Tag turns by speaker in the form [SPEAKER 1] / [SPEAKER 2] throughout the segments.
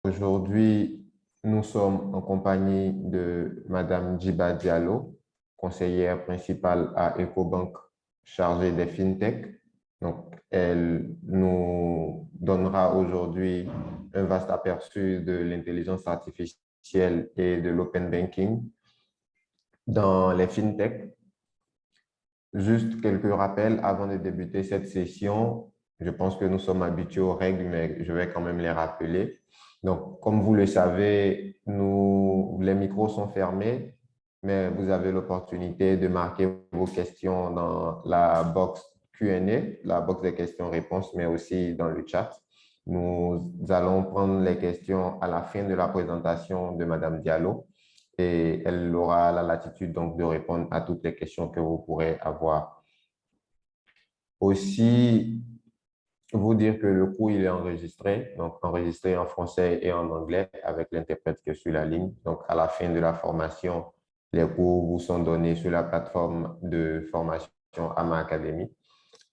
[SPEAKER 1] Aujourd'hui, nous sommes en compagnie de Madame Djiba Diallo, conseillère principale à Ecobank chargée des FinTech. Donc, elle nous donnera aujourd'hui un vaste aperçu de l'intelligence artificielle et de l'open banking dans les FinTech. Juste quelques rappels avant de débuter cette session. Je pense que nous sommes habitués aux règles, mais je vais quand même les rappeler. Donc, comme vous le savez, les micros sont fermés, mais vous avez l'opportunité de marquer vos questions dans la box Q&A, la box des questions-réponses, mais aussi dans le chat. Nous allons prendre les questions à la fin de la présentation de Madame Diallo et elle aura la latitude donc de répondre à toutes les questions que vous pourrez avoir. Aussi, vous dire que le cours il est enregistré, donc enregistré en français et en anglais avec l'interprète qui est sur la ligne. Donc, à la fin de la formation, les cours vous sont donnés sur la plateforme de formation AMA Academy.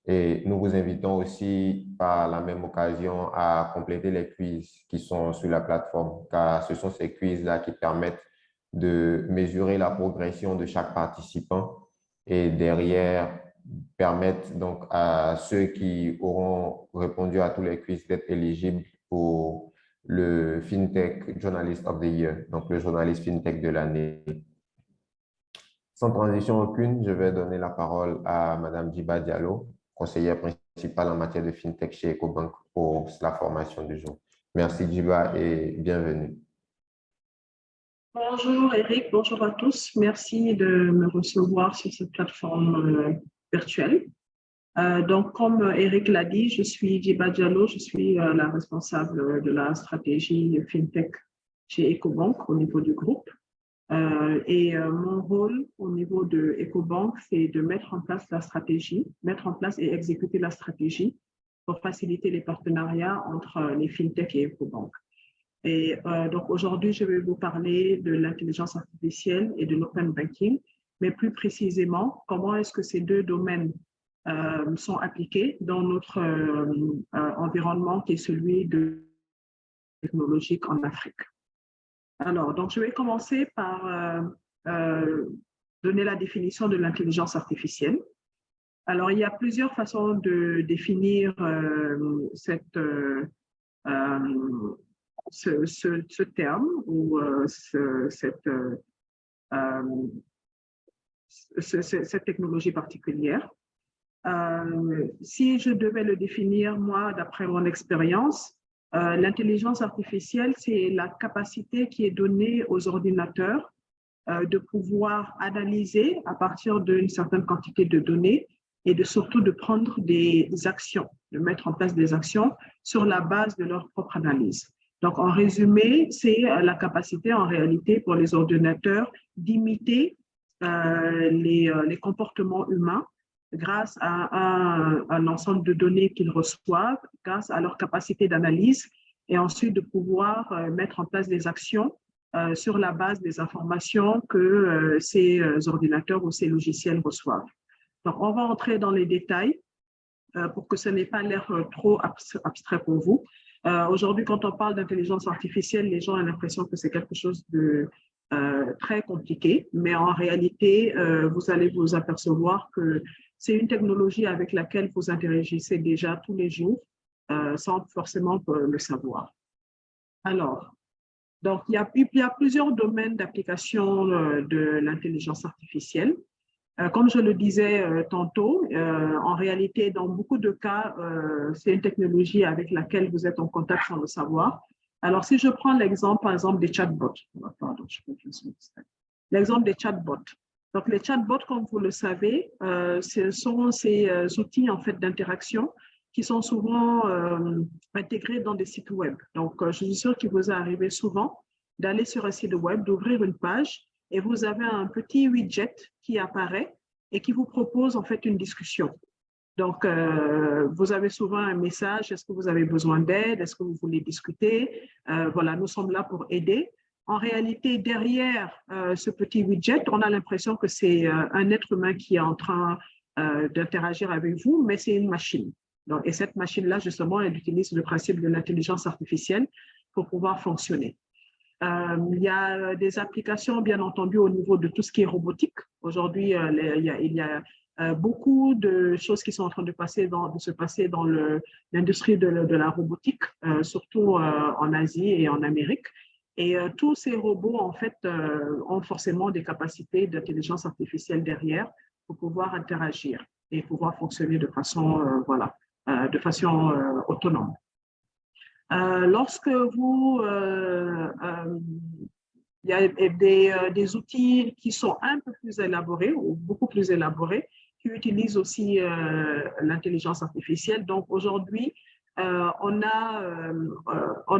[SPEAKER 1] Et nous vous invitons aussi par la même occasion à compléter les quiz qui sont sur la plateforme, car ce sont ces quiz-là qui permettent de mesurer la progression de chaque participant et derrière permettre donc à ceux qui auront répondu à tous les quiz d'être éligibles pour le FinTech Journalist of the Year, donc le journaliste FinTech de l'année. Sans transition aucune, je vais donner la parole à Madame Djiba Diallo, conseillère principale en matière de FinTech chez Ecobank pour la formation du jour. Merci Djiba et bienvenue.
[SPEAKER 2] Bonjour Eric, bonjour à tous. Merci de me recevoir sur cette plateforme virtuelle. Donc, comme Eric l'a dit, je suis Djiba Diallo, je suis la responsable de la stratégie FinTech chez Ecobank au niveau du groupe. Mon rôle au niveau de Ecobank, c'est de mettre en place la stratégie, mettre en place et exécuter la stratégie pour faciliter les partenariats entre les FinTech et Ecobank. Donc aujourd'hui, je vais vous parler de l'intelligence artificielle et de l'open banking, mais plus précisément, comment est-ce que ces deux domaines sont appliqués dans notre environnement qui est celui de technologique en Afrique. Alors, donc je vais commencer par donner la définition de l'intelligence artificielle. Alors, il y a plusieurs façons de définir ce terme ou cette technologie particulière. Si je devais le définir, moi, d'après mon expérience, l'intelligence artificielle, c'est la capacité qui est donnée aux ordinateurs de pouvoir analyser à partir d'une certaine quantité de données et surtout de prendre des actions, de mettre en place des actions sur la base de leur propre analyse. Donc, en résumé, c'est la capacité en réalité pour les ordinateurs d'imiter les comportements humains grâce à un ensemble de données qu'ils reçoivent, grâce à leur capacité d'analyse et ensuite de pouvoir mettre en place des actions sur la base des informations que ces ordinateurs ou ces logiciels reçoivent. Donc, on va entrer dans les détails pour que ce n'ait pas l'air trop abstrait pour vous. Aujourd'hui, quand on parle d'intelligence artificielle, les gens ont l'impression que c'est quelque chose de très compliqué, mais en réalité, vous allez vous apercevoir que c'est une technologie avec laquelle vous interagissez déjà tous les jours sans forcément le savoir. Alors, donc, il y a plusieurs domaines d'application de l'intelligence artificielle. Comme je le disais tantôt, en réalité, dans beaucoup de cas, c'est une technologie avec laquelle vous êtes en contact sans le savoir. Alors, si je prends l'exemple, par exemple, des chatbots. Pardon, l'exemple des chatbots. Donc, les chatbots, comme vous le savez, ce sont ces outils en fait, d'interaction qui sont souvent intégrés dans des sites web. Donc, je suis sûre qu'il vous est arrivé souvent d'aller sur un site web, d'ouvrir une page et vous avez un petit widget qui apparaît et qui vous propose en fait une discussion. Donc, vous avez souvent un message, est-ce que vous avez besoin d'aide, est-ce que vous voulez discuter? Voilà, nous sommes là pour aider. En réalité, derrière ce petit widget, on a l'impression que c'est un être humain qui est en train d'interagir avec vous, mais c'est une machine. Donc, et cette machine-là, justement, elle utilise le principe de l'intelligence artificielle pour pouvoir fonctionner. Il y a des applications, bien entendu, au niveau de tout ce qui est robotique. Aujourd'hui, il y a beaucoup de choses qui sont en train de se passer dans l'industrie de la robotique, surtout en Asie et en Amérique. Et tous ces robots, en fait, ont forcément des capacités d'intelligence artificielle derrière pour pouvoir interagir et pouvoir fonctionner de façon, autonome. Lorsque il y a des outils qui sont un peu plus élaborés ou beaucoup plus élaborés qui utilisent aussi l'intelligence artificielle. Donc aujourd'hui, on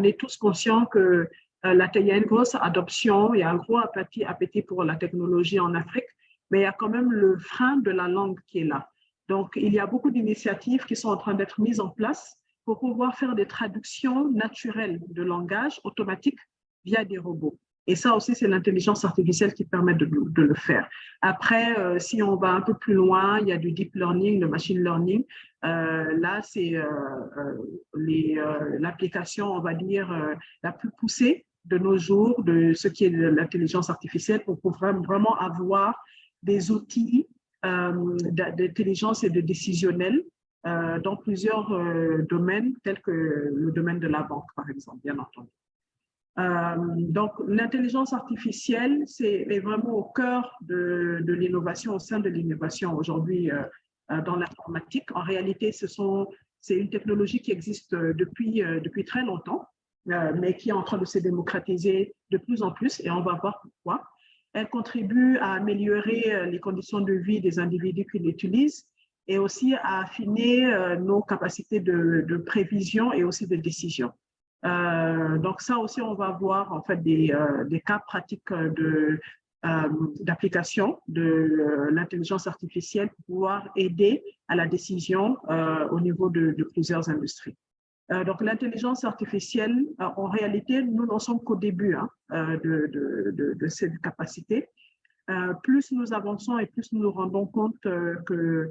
[SPEAKER 2] est tous conscients que il y a une grosse adoption, il y a un gros appétit pour la technologie en Afrique, mais il y a quand même le frein de la langue qui est là. Donc il y a beaucoup d'initiatives qui sont en train d'être mises en place pour pouvoir faire des traductions naturelles de langage automatiques via des robots. Et ça aussi, c'est l'intelligence artificielle qui permet de le faire. Après, si on va un peu plus loin, il y a du deep learning, le machine learning. Là, c'est l'application, on va dire, la plus poussée de nos jours de ce qui est de l'intelligence artificielle pour vraiment avoir des outils d'intelligence et de décisionnel dans plusieurs domaines, tels que le domaine de la banque, par exemple, bien entendu. Donc, l'intelligence artificielle, est vraiment au cœur de l'innovation, au sein de l'innovation aujourd'hui dans l'informatique. En réalité, c'est une technologie qui existe depuis très longtemps, mais qui est en train de se démocratiser de plus en plus, et on va voir pourquoi. Elle contribue à améliorer les conditions de vie des individus qui l'utilisent et aussi à affiner nos capacités de prévision et aussi de décision. Donc ça aussi, on va voir en fait des cas pratiques d'application de l'intelligence artificielle pour pouvoir aider à la décision au niveau de plusieurs industries. Donc l'intelligence artificielle, en réalité, nous n'en sommes qu'au début de cette capacité. Plus nous avançons et plus nous nous rendons compte que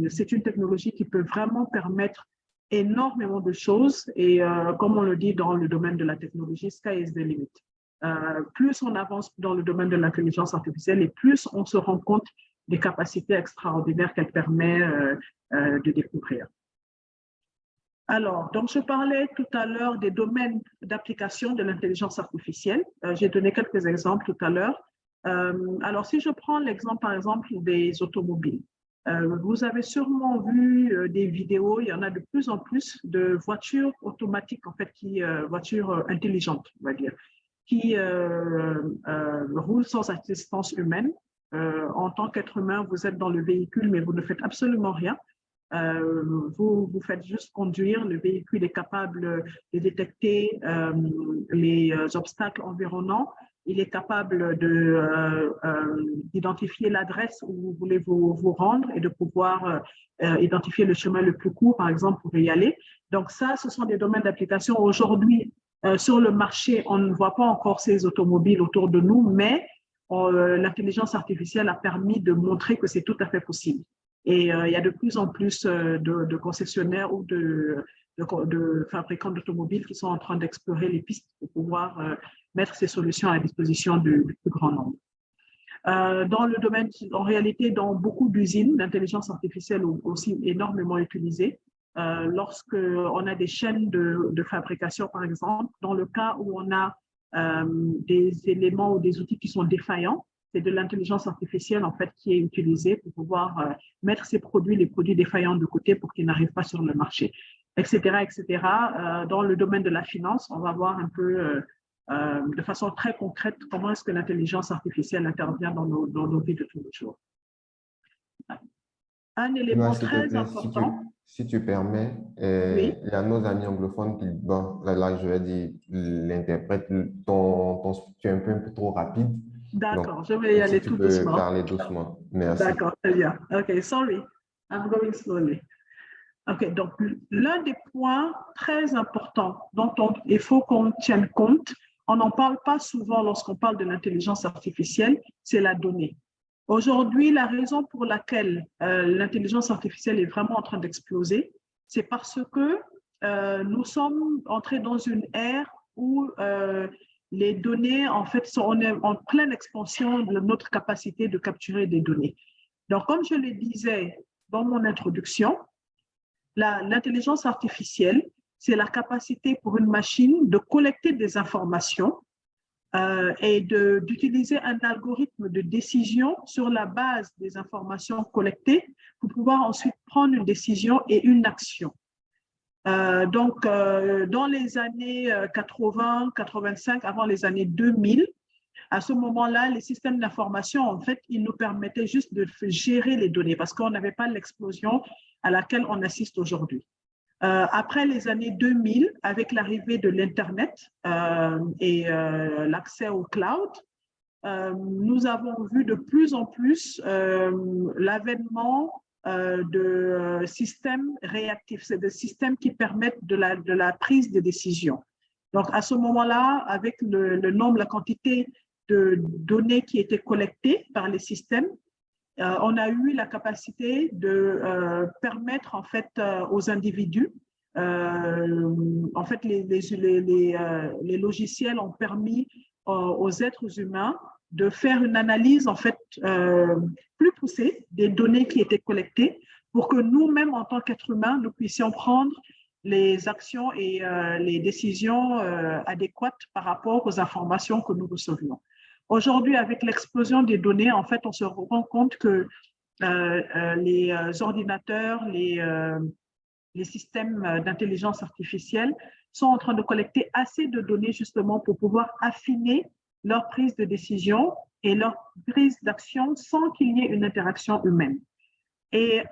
[SPEAKER 2] c'est une technologie qui peut vraiment permettre énormément de choses et comme on le dit dans le domaine de la technologie, sky is the limit. Plus on avance dans le domaine de l'intelligence artificielle et plus on se rend compte des capacités extraordinaires qu'elle permet de découvrir. Alors, donc je parlais tout à l'heure des domaines d'application de l'intelligence artificielle. J'ai donné quelques exemples tout à l'heure. Alors, si je prends l'exemple, par exemple, des automobiles, vous avez sûrement vu des vidéos, il y en a de plus en plus de voitures automatiques, en fait, voitures intelligentes, on va dire, qui roulent sans assistance humaine. En tant qu'être humain, vous êtes dans le véhicule, mais vous ne faites absolument rien. Vous faites juste conduire, le véhicule est capable de détecter les obstacles environnants, il est capable d'identifier l'adresse où vous voulez vous rendre et de pouvoir identifier le chemin le plus court, par exemple, pour y aller. Donc ça, ce sont des domaines d'application. Aujourd'hui, sur le marché, on ne voit pas encore ces automobiles autour de nous, mais l'intelligence artificielle a permis de montrer que c'est tout à fait possible. Et il y a de plus en plus de concessionnaires ou de fabricants d'automobiles qui sont en train d'explorer les pistes pour pouvoir mettre ces solutions à la disposition du plus grand nombre. Dans le domaine, en réalité, dans beaucoup d'usines, l'intelligence artificielle est aussi énormément utilisée. Lorsqu'on a des chaînes de fabrication, par exemple, dans le cas où on a des éléments ou des outils qui sont défaillants, c'est de l'intelligence artificielle en fait qui est utilisée pour pouvoir mettre les produits défaillants de côté pour qu'ils n'arrivent pas sur le marché, etc., etc. Dans le domaine de la finance, on va voir un peu de façon très concrète comment est-ce que l'intelligence artificielle intervient dans nos vies de tous les jours. Un élément très important.
[SPEAKER 1] Si tu permets,
[SPEAKER 2] oui.
[SPEAKER 1] Il y a nos amis anglophones qui, bon, là je vais dire, l'interprètent, tu es un peu trop rapide.
[SPEAKER 2] D'accord, je vais y aller tout doucement.
[SPEAKER 1] Tu peux parler doucement. Merci.
[SPEAKER 2] D'accord, très bien. OK, sorry, I'm going slowly. OK, donc l'un des points très importants dont il faut qu'on tienne compte, on n'en parle pas souvent lorsqu'on parle de l'intelligence artificielle, c'est la donnée. Aujourd'hui, la raison pour laquelle l'intelligence artificielle est vraiment en train d'exploser, c'est parce que nous sommes entrés dans une ère où les données, en fait, on est en pleine expansion de notre capacité de capturer des données. Donc, comme je le disais dans mon introduction, l'intelligence artificielle, c'est la capacité pour une machine de collecter des informations et d'utiliser un algorithme de décision sur la base des informations collectées pour pouvoir ensuite prendre une décision et une action. Dans les années 80, 85, avant les années 2000, à ce moment-là, les systèmes d'information, en fait, ils nous permettaient juste de gérer les données parce qu'on n'avait pas l'explosion à laquelle on assiste aujourd'hui. Après les années 2000, avec l'arrivée de l'Internet et l'accès au cloud, nous avons vu de plus en plus l'avènement de systèmes réactifs, c'est des systèmes qui permettent de la prise de décision. Donc, à ce moment-là, avec le nombre, la quantité de données qui étaient collectées par les systèmes, on a eu la capacité de permettre en fait aux individus, en fait les logiciels ont permis aux êtres humains de faire une analyse en fait plus poussée des données qui étaient collectées pour que nous-mêmes en tant qu'êtres humains, nous puissions prendre les actions et les décisions adéquates par rapport aux informations que nous recevions. Aujourd'hui, avec l'explosion des données, en fait, on se rend compte que les ordinateurs, les systèmes d'intelligence artificielle sont en train de collecter assez de données justement pour pouvoir affiner leur prise de décision et leur prise d'action sans qu'il y ait une interaction humaine. Et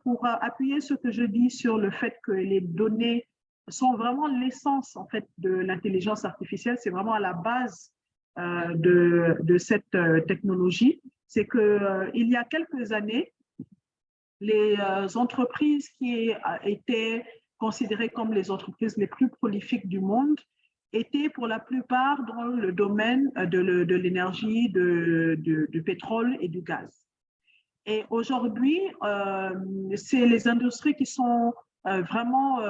[SPEAKER 2] pour appuyer ce que je dis sur le fait que les données sont vraiment l'essence en fait de l'intelligence artificielle, c'est vraiment à la base de cette technologie, c'est qu'il y a quelques années, les entreprises qui étaient considérées comme les entreprises les plus prolifiques du monde étaient pour la plupart dans le domaine de l'énergie, du pétrole et du gaz. Et aujourd'hui, c'est les industries qui sont vraiment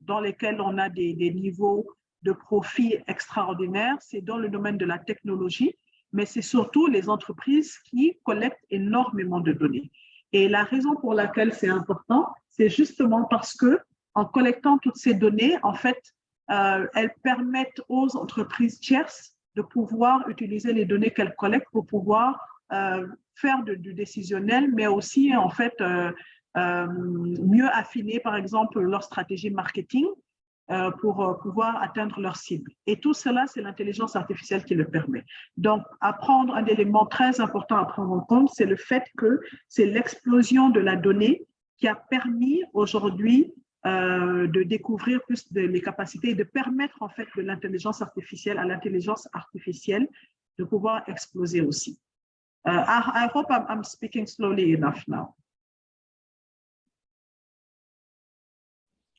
[SPEAKER 2] dans lesquelles on a des niveaux de profit extraordinaires. C'est dans le domaine de la technologie, mais c'est surtout les entreprises qui collectent énormément de données. Et la raison pour laquelle c'est important, c'est justement parce que en collectant toutes ces données, en fait, elles permettent aux entreprises tierces de pouvoir utiliser les données qu'elles collectent pour pouvoir faire du décisionnel, mais aussi en fait mieux affiner, par exemple, leur stratégie marketing pour pouvoir atteindre leur cible. Et tout cela, c'est l'intelligence artificielle qui le permet. Donc, un élément très important à prendre en compte, c'est le fait que c'est l'explosion de la donnée qui a permis aujourd'hui de découvrir plus les capacités et de permettre en fait à l'intelligence artificielle de pouvoir exploser aussi. I hope I'm speaking slowly enough now.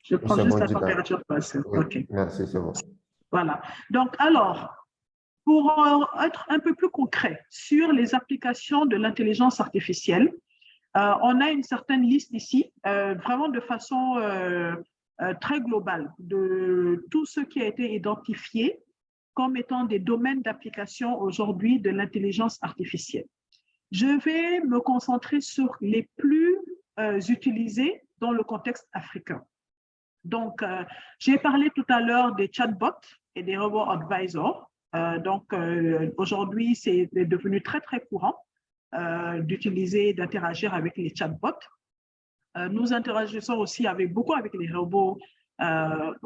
[SPEAKER 2] Je prends juste la température basse.
[SPEAKER 1] Oui,
[SPEAKER 2] OK.
[SPEAKER 1] Merci, c'est bon.
[SPEAKER 2] Voilà. Donc, alors, pour être un peu plus concret sur les applications de l'intelligence artificielle, on a une certaine liste ici, vraiment de façon très globale, de tout ce qui a été identifié comme étant des domaines d'application aujourd'hui de l'intelligence artificielle. Je vais me concentrer sur les plus utilisés dans le contexte africain. Donc, j'ai parlé tout à l'heure des chatbots et des robots advisors. Aujourd'hui, c'est devenu très, très courant d'utiliser, d'interagir avec les chatbots. Nous interagissons aussi beaucoup avec les robots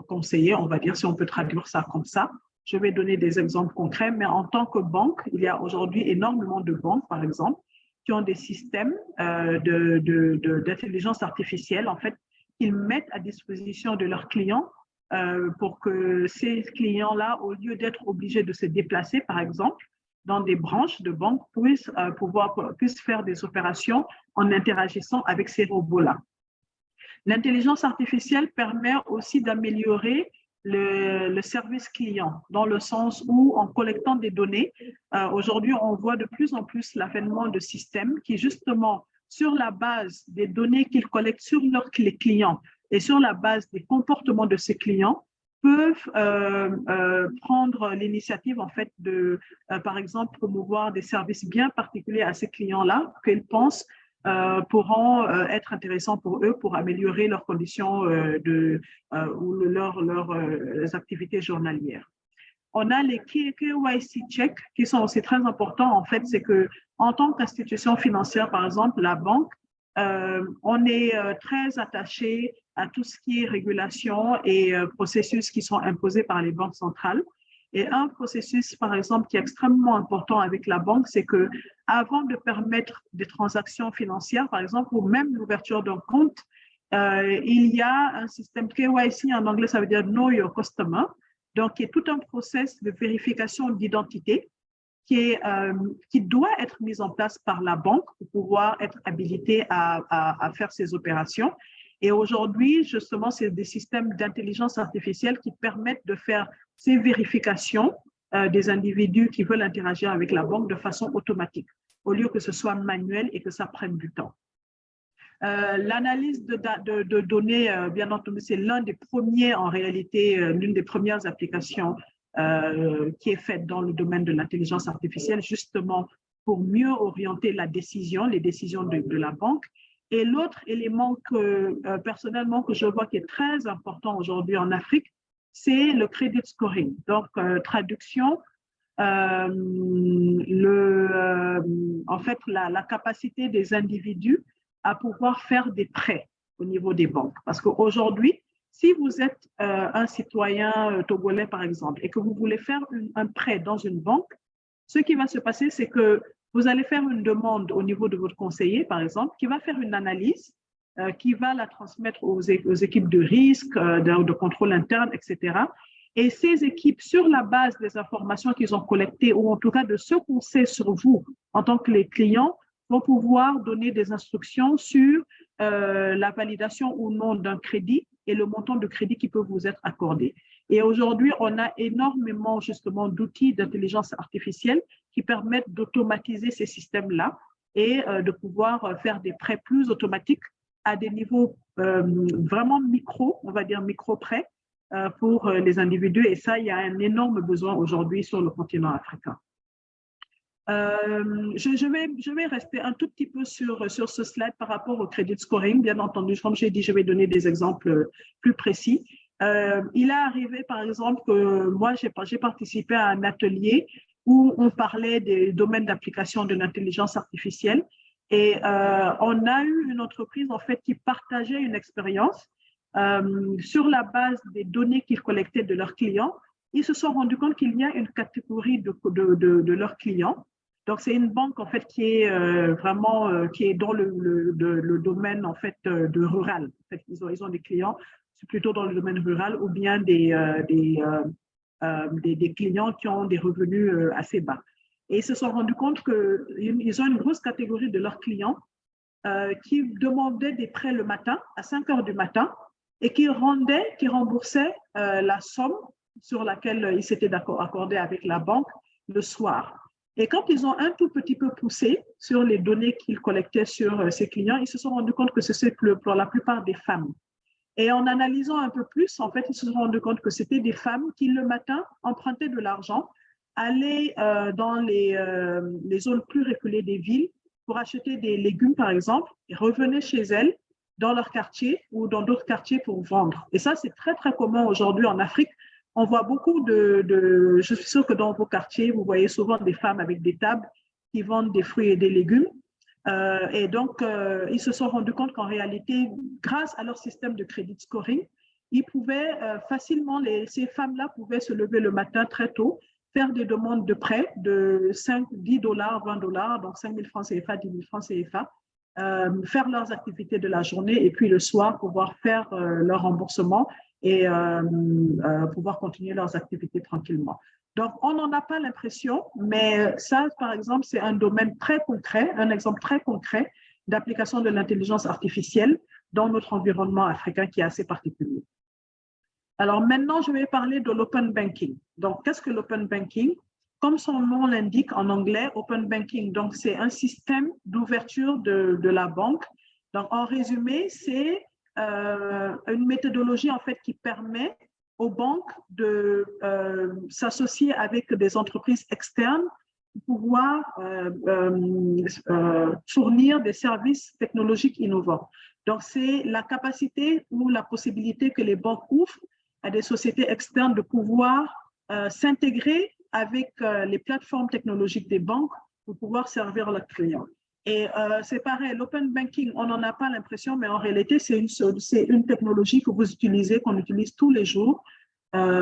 [SPEAKER 2] conseillers, on va dire, si on peut traduire ça comme ça. Je vais donner des exemples concrets, mais en tant que banque, il y a aujourd'hui énormément de banques, par exemple, qui ont des systèmes d'intelligence artificielle, en fait, qu'ils mettent à disposition de leurs clients pour que ces clients-là, au lieu d'être obligés de se déplacer, par exemple, dans des branches de banque, puissent faire des opérations en interagissant avec ces robots-là. L'intelligence artificielle permet aussi d'améliorer le service client, dans le sens où, en collectant des données, aujourd'hui, on voit de plus en plus l'avènement de systèmes qui, justement, sur la base des données qu'ils collectent sur leurs clients et sur la base des comportements de ces clients, peuvent prendre l'initiative en fait de, par exemple, promouvoir des services bien particuliers à ces clients-là qu'ils pensent pourront être intéressants pour eux pour améliorer leurs conditions ou leurs activités journalières. On a les KYC checks qui sont aussi très importants. En fait, c'est que en tant qu'institution financière, par exemple, la banque, on est très attaché à tout ce qui est régulation et processus qui sont imposés par les banques centrales. Et un processus, par exemple, qui est extrêmement important avec la banque, c'est que avant de permettre des transactions financières, par exemple, ou même l'ouverture d'un compte, il y a un système KYC, en anglais, ça veut dire Know Your Customer. Donc, il y a tout un process de vérification d'identité qui doit être mis en place par la banque pour pouvoir être habilité à faire ces opérations. Et aujourd'hui, justement, c'est des systèmes d'intelligence artificielle qui permettent de faire ces vérifications des individus qui veulent interagir avec la banque de façon automatique, au lieu que ce soit manuel et que ça prenne du temps. L'analyse de données, bien entendu, c'est l'un des premiers, en réalité, l'une des premières applications qui est faite dans le domaine de l'intelligence artificielle, justement pour mieux orienter les décisions de la banque. Et l'autre élément que, personnellement, que je vois qui est très important aujourd'hui en Afrique, c'est le credit scoring. Donc, traduction, en fait, la capacité des individus à pouvoir faire des prêts au niveau des banques. Parce qu'aujourd'hui, si vous êtes un citoyen togolais, par exemple, et que vous voulez faire un prêt dans une banque, ce qui va se passer, c'est que vous allez faire une demande au niveau de votre conseiller, par exemple, qui va faire une analyse, qui va la transmettre aux équipes de risque, de contrôle interne, etc. Et ces équipes, sur la base des informations qu'ils ont collectées, ou en tout cas de ce qu'on sait sur vous en tant que les clients, vont pouvoir donner des instructions sur la validation ou non d'un crédit et le montant de crédit qui peut vous être accordé. Et aujourd'hui, on a énormément justement d'outils d'intelligence artificielle qui permettent d'automatiser ces systèmes-là et de pouvoir faire des prêts plus automatiques à des niveaux vraiment micro, on va dire micro-prêts pour les individus. Et ça, il y a un énorme besoin aujourd'hui sur le continent africain. Je vais rester un tout petit peu sur ce slide par rapport au credit scoring. Bien entendu, comme j'ai dit, je vais donner des exemples plus précis. Il est arrivé, par exemple, que moi, j'ai participé à un atelier où on parlait des domaines d'application de l'intelligence artificielle. Et on a eu une entreprise, en fait, qui partageait une expérience sur la base des données qu'ils collectaient de leurs clients. Ils se sont rendus compte qu'il y a une catégorie de leurs clients. Donc, c'est une banque, en fait, qui est vraiment qui est dans le domaine, en fait, de rural. En fait, ils ont des clients plutôt dans le domaine rural ou bien des clients qui ont des revenus assez bas. Et ils se sont rendus compte qu'ils ont une grosse catégorie de leurs clients qui demandaient des prêts le matin, à 5 heures du matin, et qui remboursaient la somme sur laquelle ils s'étaient accordés avec la banque le soir. Et quand ils ont un tout petit peu poussé sur les données qu'ils collectaient sur ces clients, ils se sont rendus compte que c'est pour la plupart des femmes. Et en analysant un peu plus, en fait, ils se sont rendus compte que c'était des femmes qui, le matin, empruntaient de l'argent, allaient dans les zones plus reculées des villes pour acheter des légumes, par exemple, et revenaient chez elles, dans leur quartier ou dans d'autres quartiers pour vendre. Et ça, c'est très, très commun aujourd'hui en Afrique. On voit beaucoup je suis sûre que dans vos quartiers, vous voyez souvent des femmes avec des tables qui vendent des fruits et des légumes. Et donc, ils se sont rendus compte qu'en réalité, grâce à leur système de credit scoring, ils pouvaient facilement, ces femmes-là pouvaient se lever le matin très tôt, faire des demandes de prêts de 5, 10 dollars, 20 dollars, donc 5 000 francs CFA, 10 000 francs CFA, faire leurs activités de la journée et puis le soir, pouvoir faire leur remboursement et pouvoir continuer leurs activités tranquillement. Donc, on n'en a pas l'impression, mais ça, par exemple, c'est un domaine très concret, un exemple très concret d'application de l'intelligence artificielle dans notre environnement africain qui est assez particulier. Alors maintenant, je vais parler de l'open banking. Donc, qu'est-ce que l'open banking? Comme son nom l'indique en anglais, open banking, donc c'est un système d'ouverture de la banque. Donc, en résumé, c'est une méthodologie en fait qui permet aux banques de s'associer avec des entreprises externes pour pouvoir fournir des services technologiques innovants. Donc, c'est la capacité ou la possibilité que les banques ouvrent à des sociétés externes de pouvoir s'intégrer avec les plateformes technologiques des banques pour pouvoir servir leurs clients. Et c'est pareil, l'open banking, on n'en a pas l'impression, mais en réalité, c'est une technologie que vous utilisez, qu'on utilise tous les jours,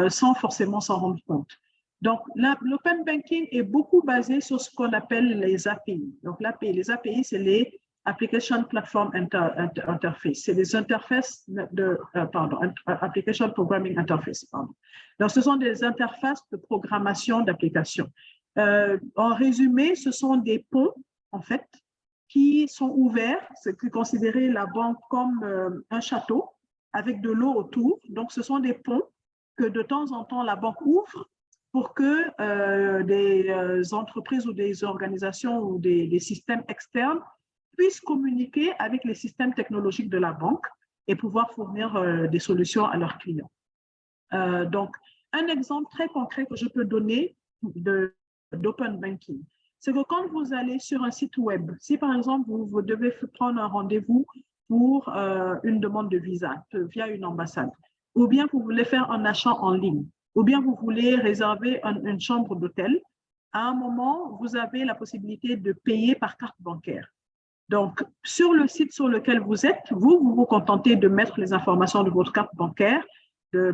[SPEAKER 2] sans forcément s'en rendre compte. Donc, l'open banking est beaucoup basé sur ce qu'on appelle les API. Donc, les API, c'est les Application Platform Interface. C'est des interfaces Application Programming Interface. Donc, ce sont des interfaces de programmation d'applications. En résumé, ce sont des ponts, en fait, qui sont ouverts. C'est considérer la banque comme un château avec de l'eau autour. Donc, ce sont des ponts que de temps en temps, la banque ouvre pour que des entreprises ou des organisations ou des systèmes externes puissent communiquer avec les systèmes technologiques de la banque et pouvoir fournir des solutions à leurs clients. Donc, un exemple très concret que je peux donner d'open banking, c'est que quand vous allez sur un site web, si par exemple vous devez prendre un rendez-vous pour une demande de visa via une ambassade, ou bien vous voulez faire un achat en ligne, ou bien vous voulez réserver une chambre d'hôtel, à un moment, vous avez la possibilité de payer par carte bancaire. Donc, sur le site sur lequel vous êtes, vous vous contentez de mettre les informations de votre carte bancaire, de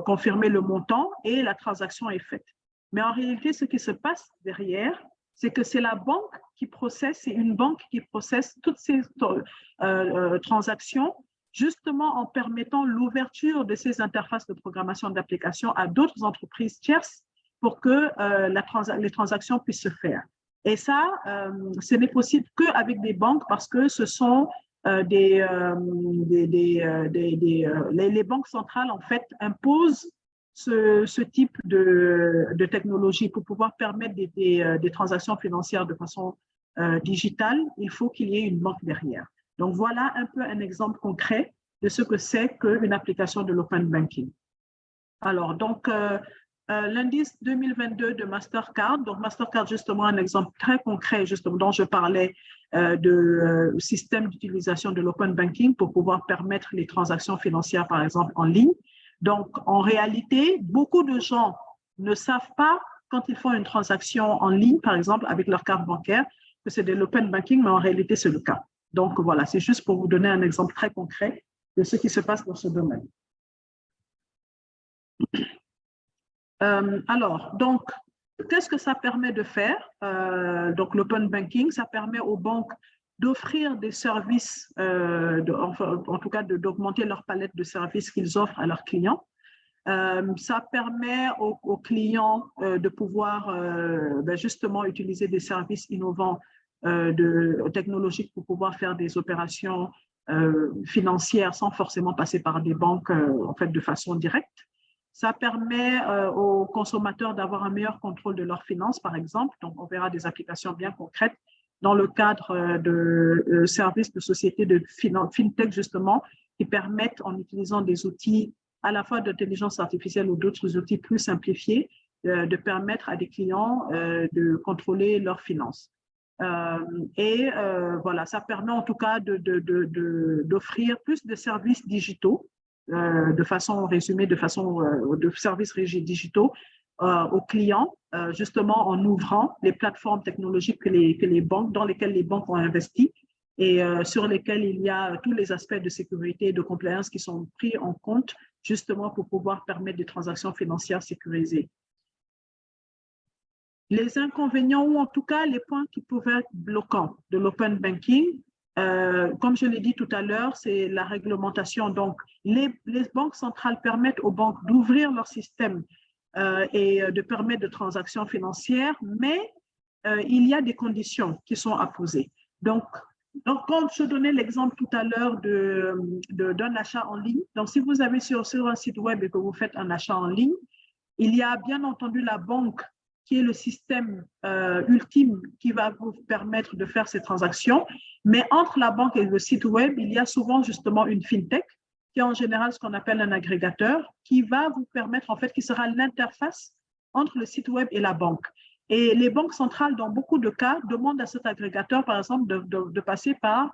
[SPEAKER 2] confirmer le montant et la transaction est faite. Mais en réalité, ce qui se passe derrière, c'est que c'est la banque qui processe, c'est une banque qui processe toutes ces transactions, justement en permettant l'ouverture de ces interfaces de programmation d'application à d'autres entreprises tierces pour que les transactions puissent se faire. Et ça, ce n'est possible qu'avec des banques parce que ce sont les banques centrales, en fait, imposent ce type de technologie pour pouvoir permettre des transactions financières de façon digitale. Il faut qu'il y ait une banque derrière. Donc, voilà un peu un exemple concret de ce que c'est qu'une application de l'open banking. Alors, donc, l'indice 2022 de Mastercard, donc Mastercard, justement, un exemple très concret, justement, dont je parlais de système d'utilisation de l'open banking pour pouvoir permettre les transactions financières, par exemple, en ligne. Donc, en réalité, beaucoup de gens ne savent pas, quand ils font une transaction en ligne, par exemple, avec leur carte bancaire, que c'est de l'open banking, mais en réalité, c'est le cas. Donc, voilà, c'est juste pour vous donner un exemple très concret de ce qui se passe dans ce domaine. Alors, donc, qu'est-ce que ça permet de faire? Donc, l'open banking, ça permet aux banques d'offrir des services, en tout cas d'augmenter leur palette de services qu'ils offrent à leurs clients. Ça permet aux clients de pouvoir justement utiliser des services innovants technologiques pour pouvoir faire des opérations financières sans forcément passer par des banques en fait, de façon directe. Ça permet aux consommateurs d'avoir un meilleur contrôle de leurs finances, par exemple. Donc, on verra des applications bien concrètes dans le cadre de services de sociétés de fintech, justement, qui permettent, en utilisant des outils à la fois d'intelligence artificielle ou d'autres outils plus simplifiés, de permettre à des clients de contrôler leurs finances. Voilà, ça permet en tout cas d'offrir plus de services digitaux, de façon résumée, de services digitaux aux clients, justement en ouvrant les plateformes technologiques dans lesquelles les banques ont investi et sur lesquelles il y a tous les aspects de sécurité et de compliance qui sont pris en compte justement pour pouvoir permettre des transactions financières sécurisées. Les inconvénients ou en tout cas les points qui pouvaient être bloquants de l'open banking, comme je l'ai dit tout à l'heure, c'est la réglementation. Donc, les banques centrales permettent aux banques d'ouvrir leur système et de permettre des transactions financières, mais il y a des conditions qui sont à poser. Donc quand je donnais l'exemple tout à l'heure d'un achat en ligne, donc si vous avez sur un site web et que vous faites un achat en ligne, il y a bien entendu la banque qui est le système ultime qui va vous permettre de faire ces transactions. Mais entre la banque et le site web, il y a souvent justement une fintech qui est en général ce qu'on appelle un agrégateur, qui va vous permettre, en fait, qui sera l'interface entre le site web et la banque. Et les banques centrales, dans beaucoup de cas, demandent à cet agrégateur, par exemple, de passer par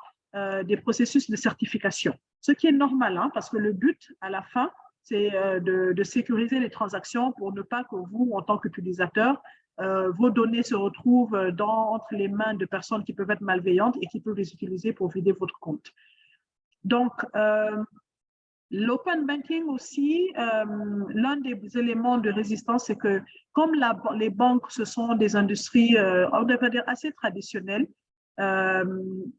[SPEAKER 2] des processus de certification. Ce qui est normal, hein, parce que le but, à la fin, c'est de sécuriser les transactions pour ne pas que vous, en tant qu'utilisateur, vos données se retrouvent entre les mains de personnes qui peuvent être malveillantes et qui peuvent les utiliser pour vider votre compte. Donc, l'open banking aussi, l'un des éléments de résistance, c'est que comme les banques, ce sont des industries, on devrait dire, assez traditionnelles,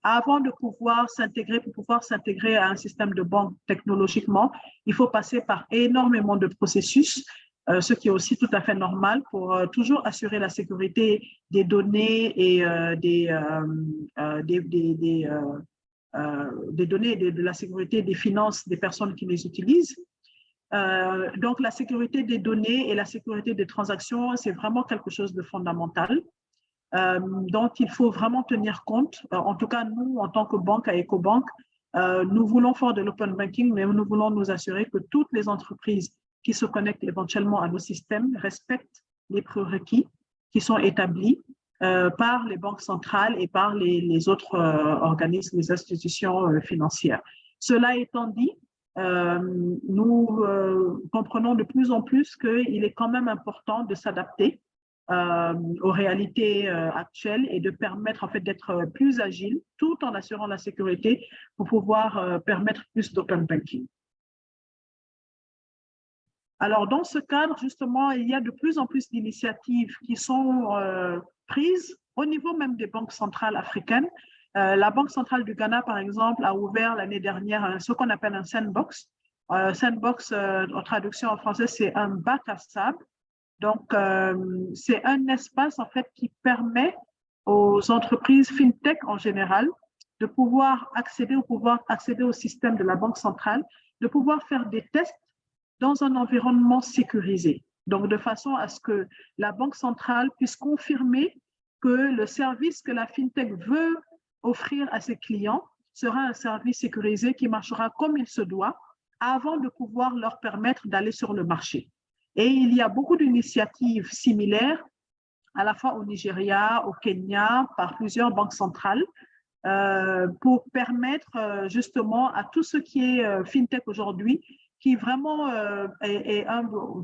[SPEAKER 2] avant de pouvoir s'intégrer à un système de banque technologiquement, il faut passer par énormément de processus, ce qui est aussi tout à fait normal pour toujours assurer la sécurité des données et des données et de la sécurité des finances des personnes qui les utilisent. Donc, la sécurité des données et la sécurité des transactions, c'est vraiment quelque chose de fondamental. Dont il faut vraiment tenir compte. En tout cas, nous, en tant que banque à Ecobank, nous voulons faire de l'open banking, mais nous voulons nous assurer que toutes les entreprises qui se connectent éventuellement à nos systèmes respectent les prérequis qui sont établis par les banques centrales et par les autres organismes, les institutions financières. Cela étant dit, nous comprenons de plus en plus qu'il est quand même important de s'adapter aux réalités actuelles et de permettre en fait d'être plus agile tout en assurant la sécurité pour pouvoir permettre plus d'open banking. Alors, dans ce cadre, justement, il y a de plus en plus d'initiatives qui sont prises au niveau même des banques centrales africaines. La Banque centrale du Ghana, par exemple, a ouvert l'année dernière ce qu'on appelle un sandbox. Sandbox, en traduction en français, c'est un bac à sable. Donc, c'est un espace, en fait, qui permet aux entreprises fintech en général de pouvoir accéder au système de la Banque centrale, de pouvoir faire des tests dans un environnement sécurisé. Donc, de façon à ce que la Banque centrale puisse confirmer que le service que la fintech veut offrir à ses clients sera un service sécurisé qui marchera comme il se doit avant de pouvoir leur permettre d'aller sur le marché. Et il y a beaucoup d'initiatives similaires, à la fois au Nigeria, au Kenya, par plusieurs banques centrales, pour permettre justement à tout ce qui est fintech aujourd'hui, qui vraiment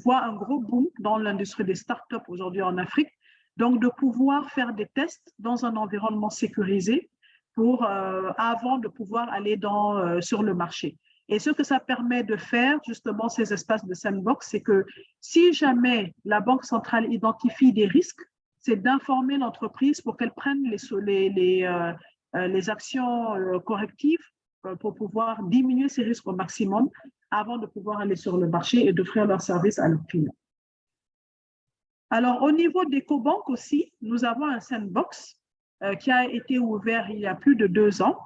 [SPEAKER 2] voit un gros boom dans l'industrie des startups aujourd'hui en Afrique, donc de pouvoir faire des tests dans un environnement sécurisé avant de pouvoir aller sur le marché. Et ce que ça permet de faire, justement, ces espaces de sandbox, c'est que si jamais la Banque centrale identifie des risques, c'est d'informer l'entreprise pour qu'elle prenne les actions correctives pour pouvoir diminuer ces risques au maximum avant de pouvoir aller sur le marché et d'offrir leurs services à leurs clients. Alors, au niveau d'Ecobank aussi, nous avons un sandbox qui a été ouvert il y a plus de 2 ans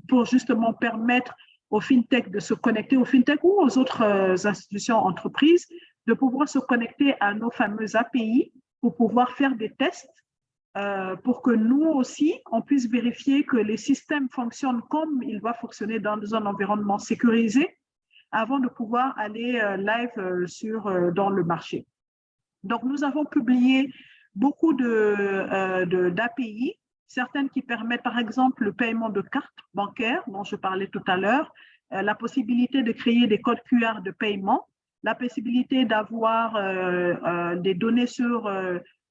[SPEAKER 2] pour justement permettre aux fintech de se connecter, aux fintech ou aux autres institutions, entreprises, de pouvoir se connecter à nos fameuses API pour pouvoir faire des tests pour que nous aussi, on puisse vérifier que les systèmes fonctionnent comme ils doivent fonctionner dans un environnement sécurisé avant de pouvoir aller live dans le marché. Donc, nous avons publié beaucoup d'API, certaines qui permettent, par exemple, le paiement de cartes bancaires, dont je parlais tout à l'heure, la possibilité de créer des codes QR de paiement, la possibilité d'avoir des données sur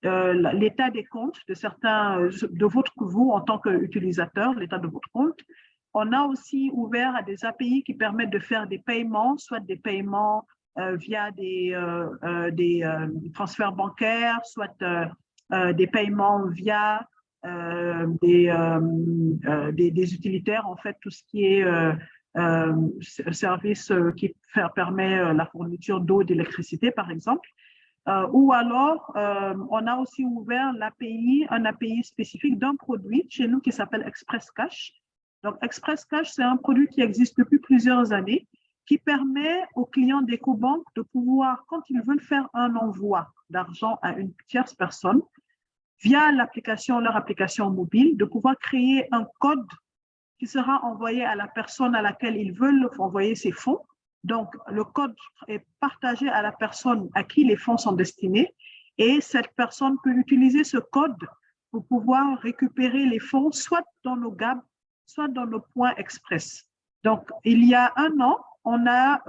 [SPEAKER 2] l'état des comptes de vous en tant qu'utilisateur, l'état de votre compte. On a aussi ouvert à des API qui permettent de faire des paiements, soit des paiements via des transferts bancaires, soit des paiements via des utilitaires, en fait, tout ce qui est service qui permet la fourniture d'eau et d'électricité, par exemple. Ou alors, on a aussi ouvert un API spécifique d'un produit chez nous qui s'appelle Express Cash. Donc, Express Cash, c'est un produit qui existe depuis plusieurs années, qui permet aux clients d'Ecobank de pouvoir, quand ils veulent faire un envoi d'argent à une tierce personne, via leur application mobile, de pouvoir créer un code qui sera envoyé à la personne à laquelle ils veulent envoyer ces fonds. Donc, le code est partagé à la personne à qui les fonds sont destinés et cette personne peut utiliser ce code pour pouvoir récupérer les fonds soit dans nos GAB, soit dans nos points express. Donc, il y a un an, on a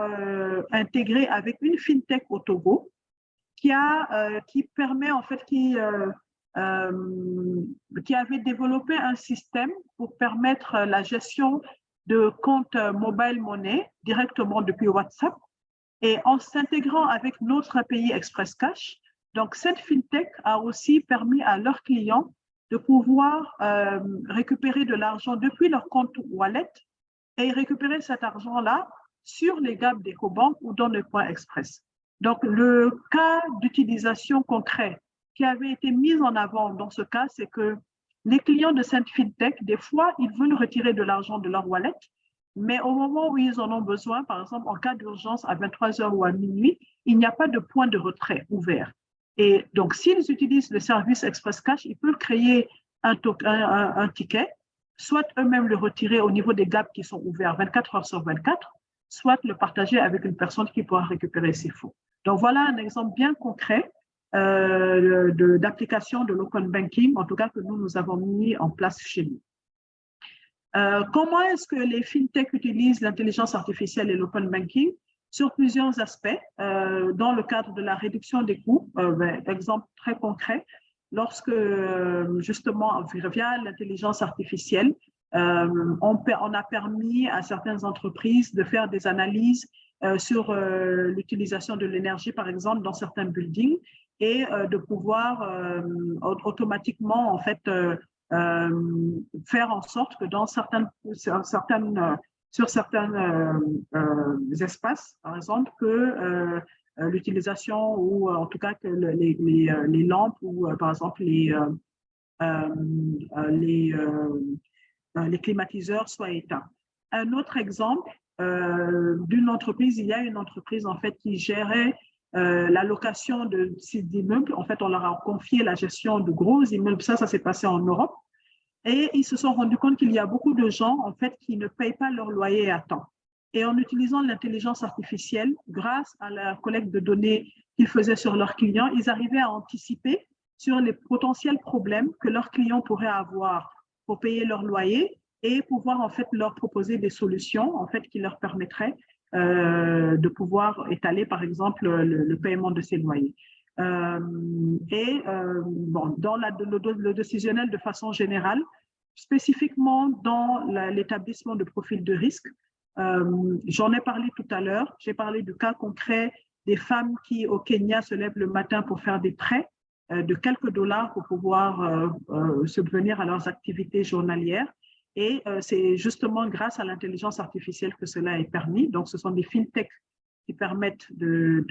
[SPEAKER 2] intégré avec une fintech au Togo qui permet en fait, qui avait développé un système pour permettre la gestion de comptes mobile money directement depuis WhatsApp et en s'intégrant avec notre API Express Cash. Donc, cette fintech a aussi permis à leurs clients de pouvoir récupérer de l'argent depuis leur compte wallet et récupérer cet argent-là sur les GAB d'EcoBank ou dans le point express. Donc, le cas d'utilisation concret qui avait été mis en avant dans ce cas, c'est que les clients de cette fintech, des fois, ils veulent retirer de l'argent de leur wallet, mais au moment où ils en ont besoin, par exemple, en cas d'urgence à 23h ou à minuit, il n'y a pas de point de retrait ouvert. Et donc, s'ils utilisent le service Express Cash, ils peuvent créer un ticket, soit eux-mêmes le retirer au niveau des GAB qui sont ouverts 24 heures sur 24, soit le partager avec une personne qui pourra récupérer ses fonds. Donc, voilà un exemple bien concret d'application de l'open banking, en tout cas que nous avons mis en place chez nous. Comment est-ce que les fintechs utilisent l'intelligence artificielle et l'open banking? Sur plusieurs aspects, dans le cadre de la réduction des coûts. Exemple très concret, lorsque justement via l'intelligence artificielle, on a permis à certaines entreprises de faire des analyses sur l'utilisation de l'énergie, par exemple, dans certains buildings et de pouvoir automatiquement, en fait, faire en sorte que sur certains espaces, par exemple, que l'utilisation ou en tout cas que les lampes ou par exemple les climatiseurs soient éteints. Un autre exemple d'une entreprise, il y a une entreprise en fait qui gérait la location de sites d'immeubles. En fait, on leur a confié la gestion de gros immeubles. Ça s'est passé en Europe. Et ils se sont rendus compte qu'il y a beaucoup de gens, en fait, qui ne payent pas leur loyer à temps. Et en utilisant l'intelligence artificielle, grâce à la collecte de données qu'ils faisaient sur leurs clients, ils arrivaient à anticiper sur les potentiels problèmes que leurs clients pourraient avoir pour payer leur loyer et pouvoir, en fait, leur proposer des solutions, en fait, qui leur permettraient de pouvoir étaler, par exemple, le paiement de ces loyers. Bon, dans le décisionnel de façon générale, spécifiquement dans l'établissement de profil de risque, j'en ai parlé tout à l'heure, j'ai parlé du cas concret des femmes qui au Kenya se lèvent le matin pour faire des prêts de quelques dollars pour pouvoir subvenir à leurs activités journalières. Et c'est justement grâce à l'intelligence artificielle que cela est permis. Donc, ce sont des fintechs qui permettent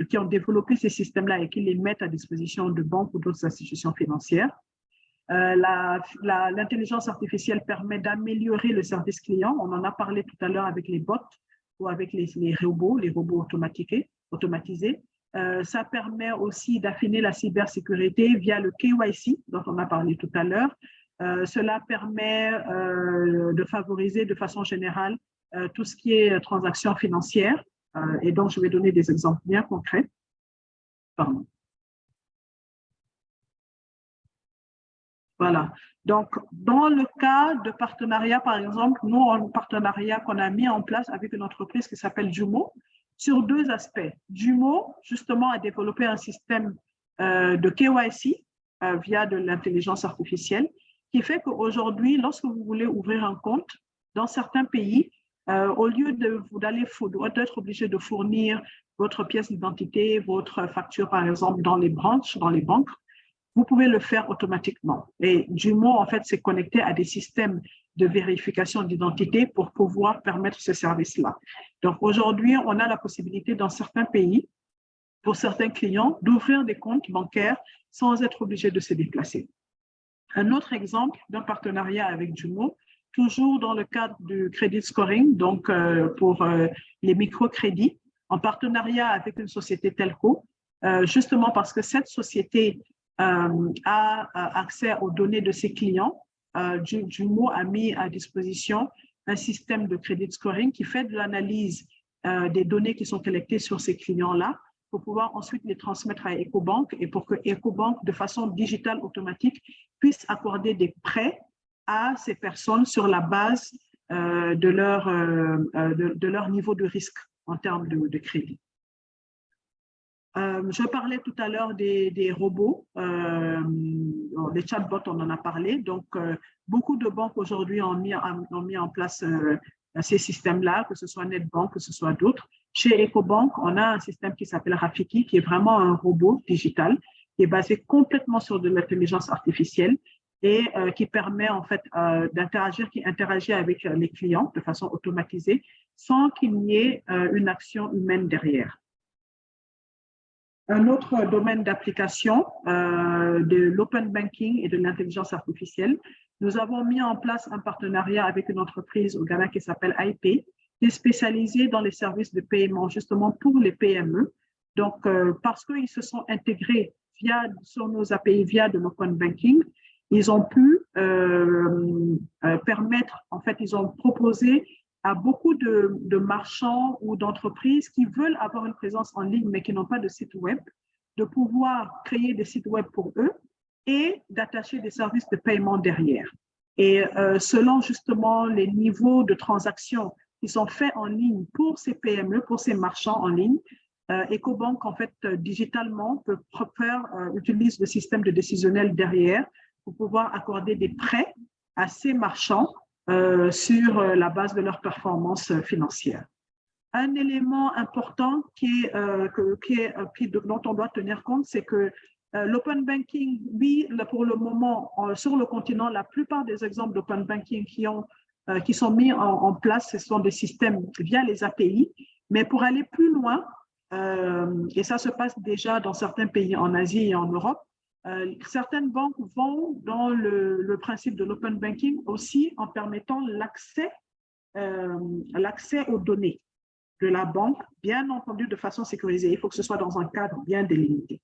[SPEAKER 2] qui ont développé ces systèmes-là et qui les mettent à disposition de banques ou d'autres institutions financières. L'intelligence artificielle permet d'améliorer le service client. On en a parlé tout à l'heure avec les bots ou avec les robots automatisés. Ça permet aussi d'affiner la cybersécurité via le KYC, dont on a parlé tout à l'heure. Cela permet de favoriser de façon générale tout ce qui est transactions financières. Et donc, je vais donner des exemples bien concrets. Pardon. Voilà. Donc, dans le cas de partenariat, par exemple, nous, un partenariat qu'on a mis en place avec une entreprise qui s'appelle Jumo, sur deux aspects. Jumo, justement, a développé un système de KYC via de l'intelligence artificielle qui fait qu'aujourd'hui, lorsque vous voulez ouvrir un compte dans certains pays, au lieu d'être obligé de fournir votre pièce d'identité, votre facture, par exemple, dans les branches, dans les banques, vous pouvez le faire automatiquement. Et Jumo, en fait, s'est connecté à des systèmes de vérification d'identité pour pouvoir permettre ce service-là. Donc, aujourd'hui, on a la possibilité dans certains pays, pour certains clients, d'ouvrir des comptes bancaires sans être obligé de se déplacer. Un autre exemple d'un partenariat avec Jumo, toujours dans le cadre du credit scoring, donc pour les microcrédits, en partenariat avec une société telco, justement parce que cette société a accès aux données de ses clients. Jumo a mis à disposition un système de credit scoring qui fait de l'analyse des données qui sont collectées sur ces clients-là pour pouvoir ensuite les transmettre à EcoBank et pour que EcoBank, de façon digitale automatique, puisse accorder des prêts à ces personnes sur la base de leur niveau de risque en termes de crédit. Je parlais tout à l'heure des robots, les chatbots, on en a parlé. Donc, beaucoup de banques aujourd'hui ont mis en place ces systèmes-là, que ce soit Netbank, que ce soit d'autres. Chez EcoBank, on a un système qui s'appelle Rafiki, qui est vraiment un robot digital, qui est basé complètement sur de l'intelligence artificielle et qui permet en fait d'interagir, qui interagit avec les clients de façon automatisée sans qu'il n'y ait une action humaine derrière. Un autre domaine d'application de l'open banking et de l'intelligence artificielle, nous avons mis en place un partenariat avec une entreprise au Ghana qui s'appelle iPay, qui est spécialisée dans les services de paiement justement pour les PME. Donc, parce qu'ils se sont intégrés sur nos API via de l'open banking, ils ont pu permettre, en fait, ils ont proposé à beaucoup de marchands ou d'entreprises qui veulent avoir une présence en ligne mais qui n'ont pas de site web, de pouvoir créer des sites web pour eux et d'attacher des services de paiement derrière. Et selon justement les niveaux de transactions qui sont faits en ligne pour ces PME, pour ces marchands en ligne, EcoBank, en fait, digitalement, utilise le système de décisionnel derrière pour pouvoir accorder des prêts à ces marchands sur la base de leur performance financière. Un élément important dont on doit tenir compte, c'est que l'open banking, oui, pour le moment, sur le continent, la plupart des exemples d'open banking qui sont mis en place, ce sont des systèmes via les API, mais pour aller plus loin, et ça se passe déjà dans certains pays en Asie et en Europe, certaines banques vont dans le principe de l'open banking aussi en permettant l'accès aux données de la banque, bien entendu de façon sécurisée. Il faut que ce soit dans un cadre bien délimité.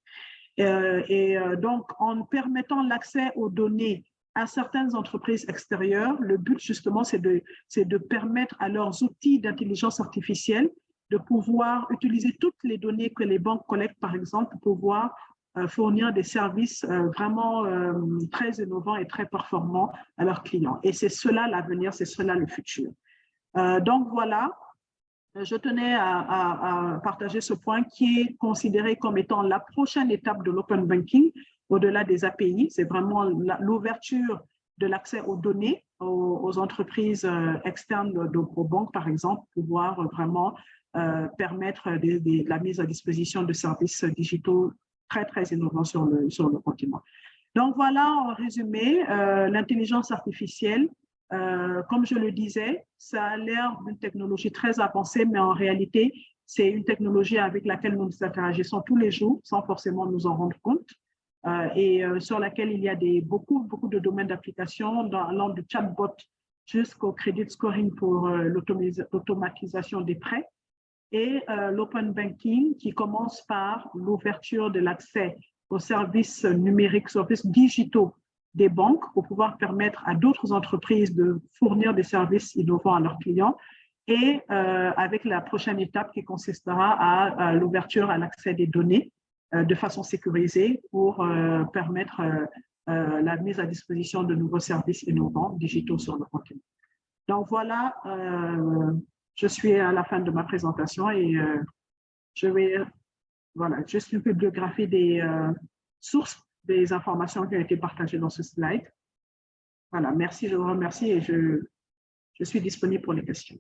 [SPEAKER 2] Donc, en permettant l'accès aux données à certaines entreprises extérieures, le but justement, c'est de permettre à leurs outils d'intelligence artificielle de pouvoir utiliser toutes les données que les banques collectent, par exemple, pour pouvoir fournir des services vraiment très innovants et très performants à leurs clients. Et c'est cela l'avenir, c'est cela le futur. Donc voilà, je tenais à partager ce point qui est considéré comme étant la prochaine étape de l'open banking au-delà des API. C'est vraiment l'ouverture de l'accès aux données aux entreprises externes aux banques, par exemple, pouvoir vraiment permettre la mise à disposition de services digitaux très, très innovants sur le continent. Donc voilà, en résumé, l'intelligence artificielle, comme je le disais, ça a l'air d'une technologie très avancée, mais en réalité, c'est une technologie avec laquelle nous interagissons tous les jours sans forcément nous en rendre compte et sur laquelle il y a beaucoup de domaines d'application, allant du chatbot jusqu'au credit scoring pour l'automatisation des prêts et l'open banking qui commence par l'ouverture de l'accès aux services numériques, services digitaux des banques pour pouvoir permettre à d'autres entreprises de fournir des services innovants à leurs clients et avec la prochaine étape qui consistera à l'ouverture à l'accès des données de façon sécurisée pour permettre la mise à disposition de nouveaux services innovants digitaux sur le continent. Donc voilà, je suis à la fin de ma présentation et je vais, voilà, juste une bibliographie des sources des informations qui ont été partagées dans ce slide. Voilà, merci, je vous remercie et je suis disponible pour les questions.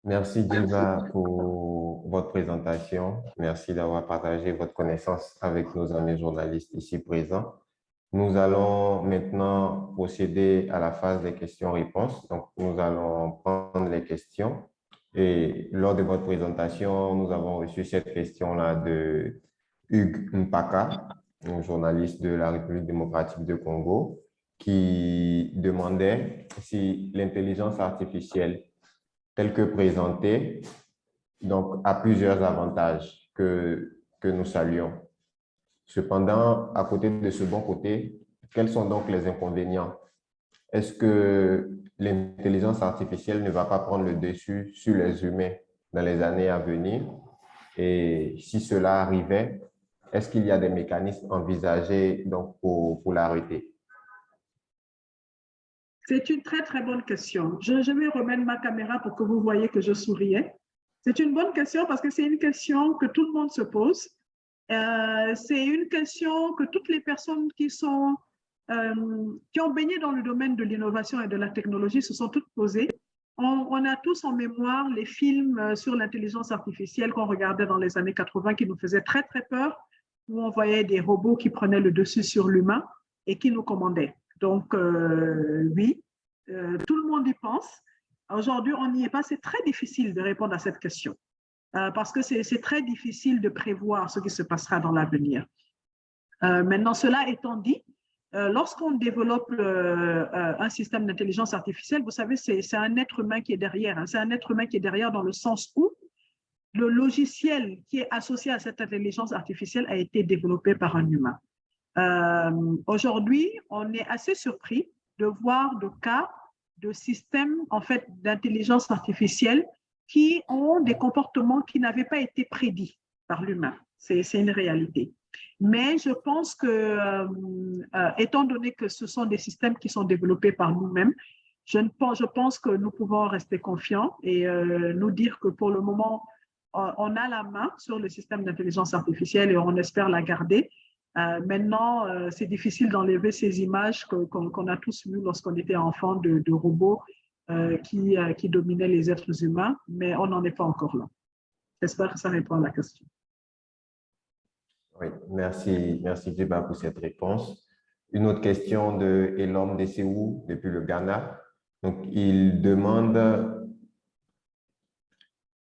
[SPEAKER 1] Merci, Djiba, pour votre présentation. Merci d'avoir partagé votre connaissance avec nos amis journalistes ici présents. Nous allons maintenant procéder à la phase des questions-réponses. Donc, nous allons prendre les questions. Et lors de votre présentation, nous avons reçu cette question-là de Hugues Mpaka, un journaliste de la République démocratique du Congo, qui demandait si l'intelligence artificielle telle que présentée donc, a plusieurs avantages que nous saluons. Cependant, à côté de ce bon côté, quels sont donc les inconvénients est-ce que l'intelligence artificielle ne va pas prendre le dessus sur les humains dans les années à venir? Et si cela arrivait, est-ce qu'il y a des mécanismes envisagés donc, pour l'arrêter?
[SPEAKER 2] C'est une très, très bonne question. Je vais remettre ma caméra pour que vous voyez que je souriais. C'est une bonne question parce que c'est une question que tout le monde se pose. C'est une question que toutes les personnes qui ont baigné dans le domaine de l'innovation et de la technologie se sont toutes posées. On a tous en mémoire les films sur l'intelligence artificielle qu'on regardait dans les années 80 qui nous faisaient très, très peur, où on voyait des robots qui prenaient le dessus sur l'humain et qui nous commandaient. Donc, oui, tout le monde y pense. Aujourd'hui, on n'y est pas. C'est très difficile de répondre à cette question parce que c'est très difficile de prévoir ce qui se passera dans l'avenir. Maintenant, cela étant dit, lorsqu'on développe un système d'intelligence artificielle, vous savez, c'est un être humain qui est derrière. Hein. C'est un être humain qui est derrière dans le sens où le logiciel qui est associé à cette intelligence artificielle a été développé par un humain. Aujourd'hui, on est assez surpris de voir de cas de systèmes en fait, d'intelligence artificielle qui ont des comportements qui n'avaient pas été prédits par l'humain. C'est une réalité. Mais je pense que, étant donné que ce sont des systèmes qui sont développés par nous-mêmes, je pense que nous pouvons rester confiants et nous dire que pour le moment, on a la main sur le système d'intelligence artificielle et on espère la garder. Maintenant, c'est difficile d'enlever ces images qu'on a tous vues lorsqu'on était enfant de robots qui dominaient les êtres humains, mais on n'en est pas encore là. J'espère que ça répond à la question.
[SPEAKER 1] Oui, merci Djiba pour cette réponse. Une autre question de Elom Deseou depuis le Ghana. Donc, il demande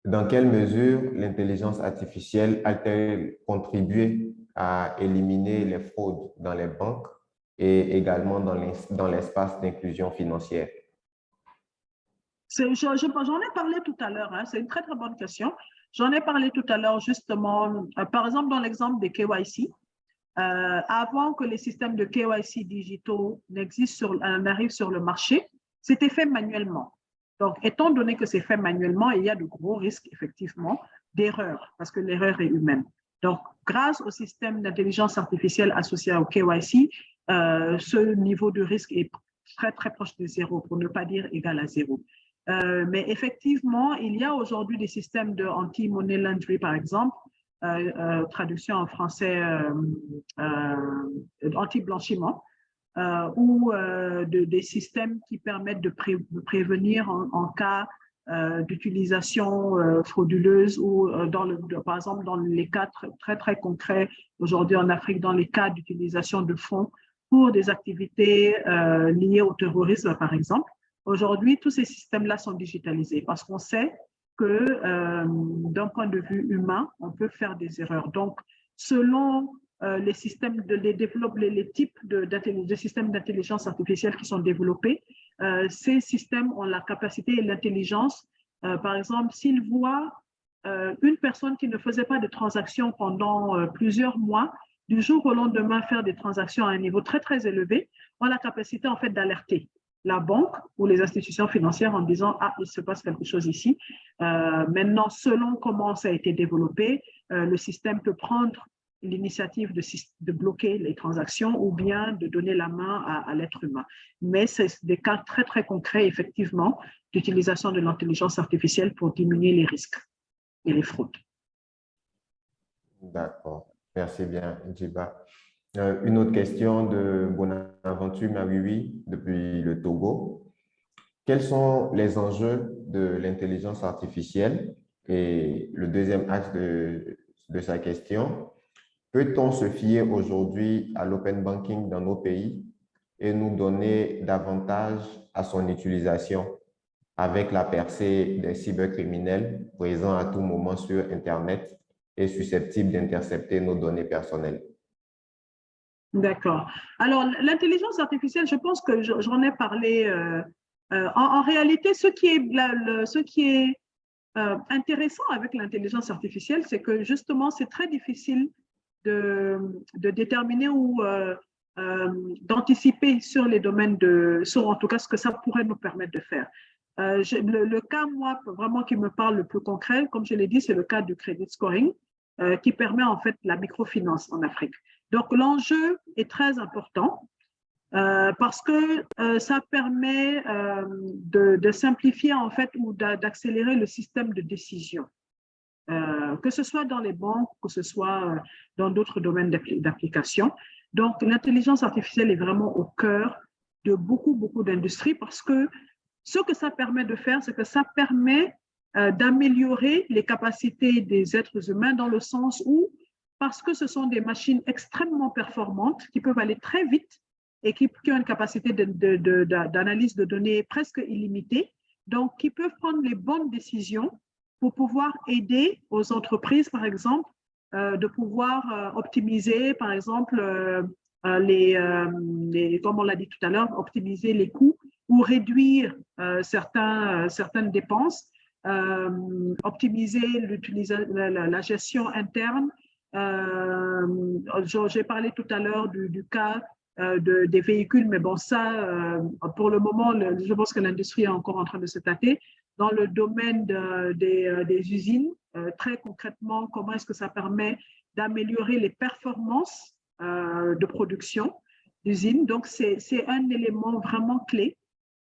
[SPEAKER 1] dans quelle mesure l'intelligence artificielle a-t-elle contribué à éliminer les fraudes dans les banques et également dans l'espace d'inclusion financière?
[SPEAKER 2] J'en ai parlé tout à l'heure, hein, c'est une très, très bonne question. J'en ai parlé tout à l'heure justement, par exemple dans l'exemple des KYC. Avant que les systèmes de KYC digitaux n'arrivent sur le marché, c'était fait manuellement. Donc, étant donné que c'est fait manuellement, il y a de gros risques, effectivement, d'erreur, parce que l'erreur est humaine. Donc, grâce au système d'intelligence artificielle associé au KYC, ce niveau de risque est très, très proche de zéro, pour ne pas dire égal à zéro. Mais effectivement, il y a aujourd'hui des systèmes de anti-money laundering, par exemple, traduction en français anti-blanchiment, ou des systèmes qui permettent de prévenir en cas d'utilisation frauduleuse ou par exemple dans les cas très, très concrets aujourd'hui en Afrique, dans les cas d'utilisation de fonds pour des activités liées au terrorisme, par exemple. Aujourd'hui, tous ces systèmes-là sont digitalisés parce qu'on sait que d'un point de vue humain, on peut faire des erreurs. Donc, selon les systèmes, les types de systèmes d'intelligence artificielle qui sont développés, ces systèmes ont la capacité et l'intelligence. Par exemple, s'ils voient une personne qui ne faisait pas de transactions pendant plusieurs mois, du jour au lendemain faire des transactions à un niveau très, très élevé, ont la capacité en fait d'alerter la banque ou les institutions financières en disant « Ah, il se passe quelque chose ici ». Maintenant, selon comment ça a été développé, le système peut prendre l'initiative de bloquer les transactions ou bien de donner la main à l'être humain. Mais c'est des cas très, très concrets, effectivement, d'utilisation de l'intelligence artificielle pour diminuer les risques et les fraudes.
[SPEAKER 1] D'accord. Merci bien, Djiba. Une autre question de Bonaventure Mawiwi depuis le Togo. Quels sont les enjeux de l'intelligence artificielle? Et le deuxième axe de sa question, peut-on se fier aujourd'hui à l'open banking dans nos pays et nous donner davantage à son utilisation avec la percée des cybercriminels présents à tout moment sur Internet et susceptibles d'intercepter nos données personnelles?
[SPEAKER 2] D'accord. Alors, l'intelligence artificielle, je pense que j'en ai parlé. En réalité, ce qui est intéressant avec l'intelligence artificielle, c'est que justement, c'est très difficile de déterminer ou d'anticiper sur les domaines sur en tout cas ce que ça pourrait nous permettre de faire. Le cas, moi, vraiment qui me parle le plus concret, comme je l'ai dit, c'est le cas du credit scoring, qui permet en fait la microfinance en Afrique. Donc, l'enjeu est très important parce que ça permet de simplifier en fait ou d'accélérer le système de décision. Que ce soit dans les banques, que ce soit dans d'autres domaines d'application. Donc, l'intelligence artificielle est vraiment au cœur de beaucoup d'industries parce que ce que ça permet de faire, c'est que ça permet d'améliorer les capacités des êtres humains dans le sens où, parce que ce sont des machines extrêmement performantes qui peuvent aller très vite et qui ont une capacité d'analyse de données presque illimitée, donc qui peuvent prendre les bonnes décisions pour pouvoir aider aux entreprises, par exemple, de pouvoir optimiser, par exemple, comme on l'a dit tout à l'heure, optimiser les coûts ou réduire certaines dépenses, optimiser la gestion interne. J'ai parlé tout à l'heure du cas des véhicules, mais bon, ça, pour le moment, je pense que l'industrie est encore en train de se tâter. Dans le domaine des usines, très concrètement, comment est-ce que ça permet d'améliorer les performances de production d'usines. Donc, c'est un élément vraiment clé.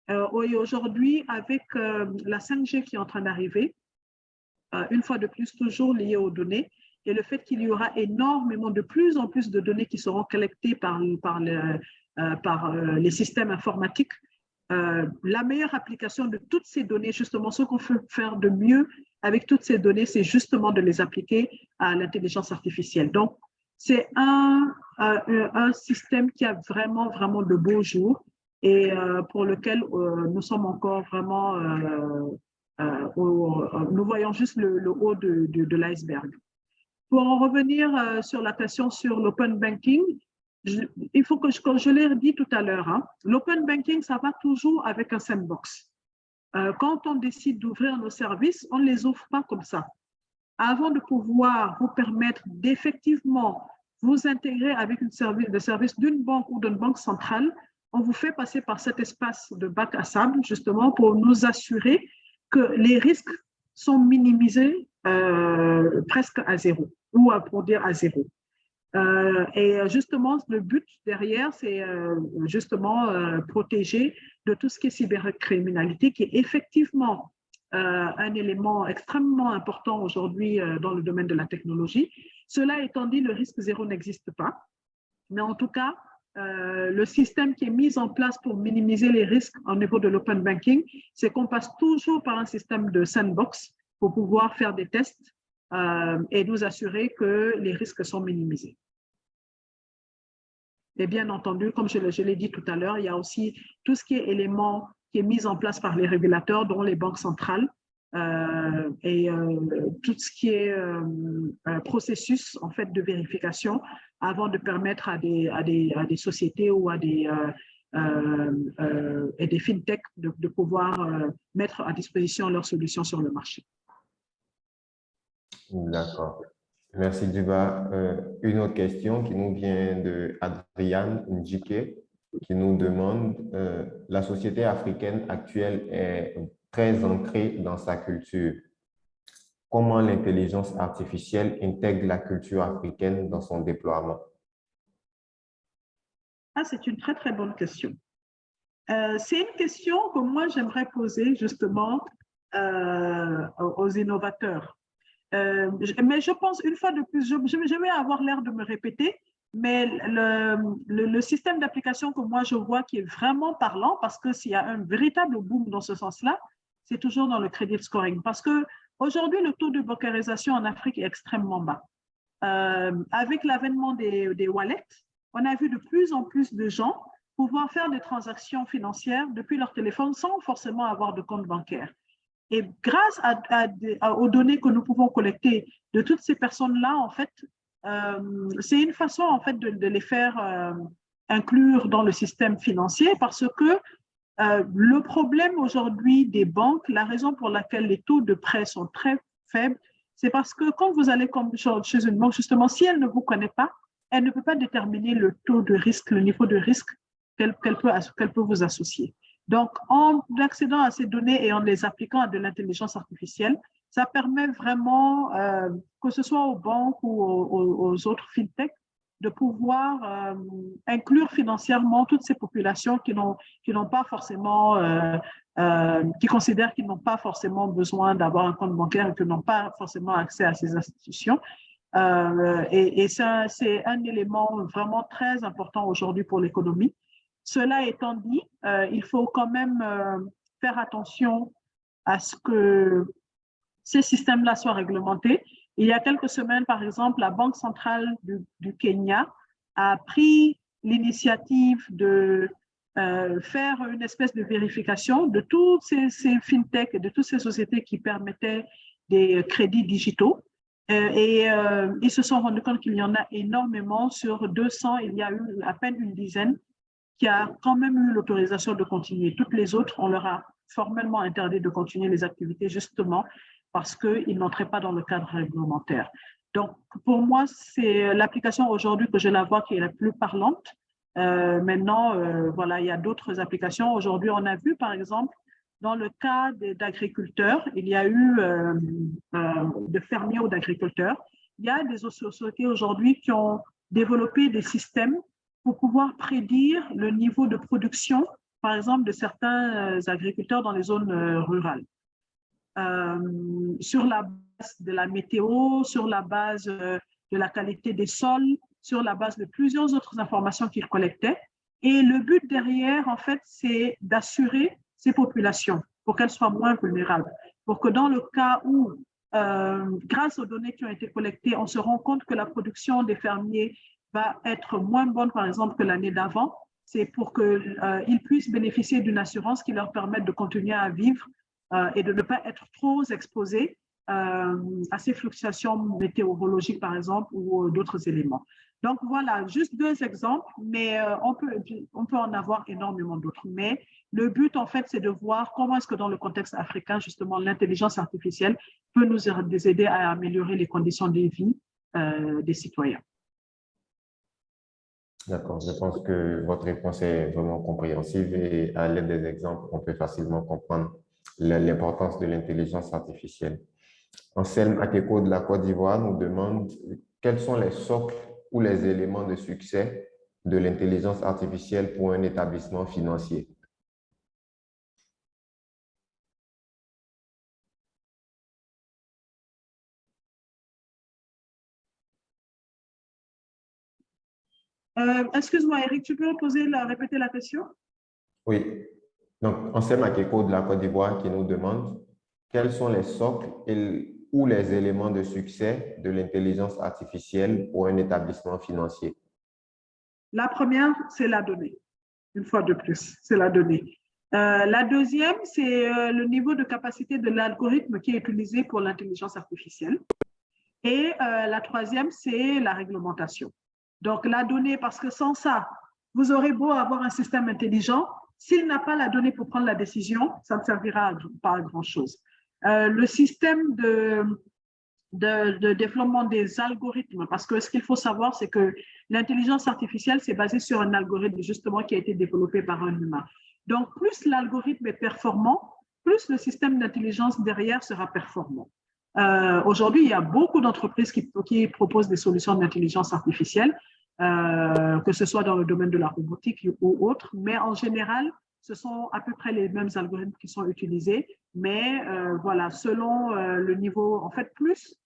[SPEAKER 2] Et aujourd'hui, avec la 5G qui est en train d'arriver, une fois de plus, toujours liée aux données, et le fait qu'il y aura énormément, de plus en plus de données qui seront collectées par les systèmes informatiques, la meilleure application de toutes ces données, justement, ce qu'on peut faire de mieux avec toutes ces données, c'est justement de les appliquer à l'intelligence artificielle. Donc, c'est un système qui a vraiment de beaux jours et pour lequel nous sommes encore vraiment, nous voyons juste le haut de l'iceberg. Pour en revenir sur la question sur l'open banking, il faut que, comme je l'ai dit tout à l'heure, hein, l'open banking, ça va toujours avec un sandbox. Quand on décide d'ouvrir nos services, on ne les ouvre pas comme ça. Avant de pouvoir vous permettre d'effectivement vous intégrer avec le service d'une banque ou d'une banque centrale, on vous fait passer par cet espace de bac à sable, justement, pour nous assurer que les risques sont minimisés presque à zéro, ou pour dire à zéro. Et justement, le but derrière, c'est justement protéger de tout ce qui est cybercriminalité, qui est effectivement un élément extrêmement important aujourd'hui dans le domaine de la technologie. Cela étant dit, le risque zéro n'existe pas. Mais en tout cas, le système qui est mis en place pour minimiser les risques au niveau de l'open banking, c'est qu'on passe toujours par un système de sandbox pour pouvoir faire des tests et nous assurer que les risques sont minimisés. Et bien entendu, comme je l'ai dit tout à l'heure, il y a aussi tout ce qui est élément qui est mis en place par les régulateurs, dont les banques centrales, et tout ce qui est processus en fait, de vérification avant de permettre à des sociétés ou à des fintechs de pouvoir mettre à disposition leurs solutions sur le marché.
[SPEAKER 1] D'accord. Merci, Djiba. Une autre question qui nous vient de Adriane Ndjike, qui nous demande la société africaine actuelle est très ancrée dans sa culture. Comment l'intelligence artificielle intègre la culture africaine dans son déploiement?
[SPEAKER 2] Ah, c'est une très bonne question. C'est une question que moi j'aimerais poser justement aux innovateurs. Mais je pense, une fois de plus, je vais avoir l'air de me répéter, mais le système d'application que moi je vois qui est vraiment parlant, parce que s'il y a un véritable boom dans ce sens-là, c'est toujours dans le credit scoring. Parce qu'aujourd'hui, le taux de bancarisation en Afrique est extrêmement bas. Avec l'avènement des wallets, on a vu de plus en plus de gens pouvoir faire des transactions financières depuis leur téléphone sans forcément avoir de compte bancaire. Et grâce aux données que nous pouvons collecter de toutes ces personnes-là, en fait, c'est une façon en fait, de les faire inclure dans le système financier parce que le problème aujourd'hui des banques, la raison pour laquelle les taux de prêt sont très faibles, c'est parce que quand vous allez chez une banque, justement, si elle ne vous connaît pas, elle ne peut pas déterminer le taux de risque, le niveau de risque qu'elle peut vous associer. Donc, en accédant à ces données et en les appliquant à de l'intelligence artificielle, ça permet vraiment, que ce soit aux banques ou aux autres fintechs, de pouvoir inclure financièrement toutes ces populations qui n'ont pas forcément, qui considèrent qu'ils n'ont pas forcément besoin d'avoir un compte bancaire et qui n'ont pas forcément accès à ces institutions. Et ça, c'est un élément vraiment très important aujourd'hui pour l'économie. Cela étant dit, il faut quand même faire attention à ce que ces systèmes-là soient réglementés. Il y a quelques semaines, par exemple, la Banque centrale du Kenya a pris l'initiative de faire une espèce de vérification de toutes ces fintechs et de toutes ces sociétés qui permettaient des crédits digitaux. Ils se sont rendus compte qu'il y en a énormément. Sur 200, il y a eu à peine une dizaine qui a quand même eu l'autorisation de continuer. Toutes les autres, on leur a formellement interdit de continuer les activités justement parce qu'ils n'entraient pas dans le cadre réglementaire. Donc, pour moi, c'est l'application aujourd'hui que je la vois qui est la plus parlante. Maintenant, voilà, il y a d'autres applications. Aujourd'hui, on a vu, par exemple, dans le cas d'agriculteurs, il y a eu de fermiers ou d'agriculteurs. Il y a des sociétés aujourd'hui qui ont développé des systèmes pour pouvoir prédire le niveau de production, par exemple, de certains agriculteurs dans les zones rurales. Sur la base de la météo, sur la base de la qualité des sols, sur la base de plusieurs autres informations qu'ils collectaient. Et le but derrière, en fait, c'est d'assurer ces populations pour qu'elles soient moins vulnérables. Pour que dans le cas où, grâce aux données qui ont été collectées, on se rend compte que la production des fermiers va être moins bonne, par exemple, que l'année d'avant, c'est pour qu'ils puissent bénéficier d'une assurance qui leur permette de continuer à vivre et de ne pas être trop exposés à ces fluctuations météorologiques, par exemple, ou d'autres éléments. Donc, voilà, juste deux exemples, mais on peut en avoir énormément d'autres. Mais le but, en fait, c'est de voir comment est-ce que dans le contexte africain, justement, l'intelligence artificielle peut nous aider à améliorer les conditions de vie des citoyens.
[SPEAKER 1] D'accord, je pense que votre réponse est vraiment compréhensive et à l'aide des exemples, on peut facilement comprendre l'importance de l'intelligence artificielle. Anselme Akeko de la Côte d'Ivoire nous demande quels sont les socles ou les éléments de succès de l'intelligence artificielle pour un établissement financier.
[SPEAKER 2] Excuse-moi, Eric, tu peux répéter la question?
[SPEAKER 1] Oui, donc Anselme Akeko de la Côte d'Ivoire qui nous demande quels sont les socles ou les éléments de succès de l'intelligence artificielle pour un établissement financier.
[SPEAKER 2] La première, c'est la donnée. Une fois de plus, c'est la donnée. La deuxième, c'est le niveau de capacité de l'algorithme qui est utilisé pour l'intelligence artificielle. Et la troisième, c'est la réglementation. Donc, la donnée, parce que sans ça, vous aurez beau avoir un système intelligent, s'il n'a pas la donnée pour prendre la décision, ça ne servira pas à grand-chose. Le système de développement des algorithmes, parce que ce qu'il faut savoir, c'est que l'intelligence artificielle, c'est basé sur un algorithme justement qui a été développé par un humain. Donc, plus l'algorithme est performant, plus le système d'intelligence derrière sera performant. Aujourd'hui, il y a beaucoup d'entreprises qui proposent des solutions d'intelligence artificielle, que ce soit dans le domaine de la robotique ou autre, mais en général, ce sont à peu près les mêmes algorithmes qui sont utilisés, mais voilà, selon le niveau, en fait, plus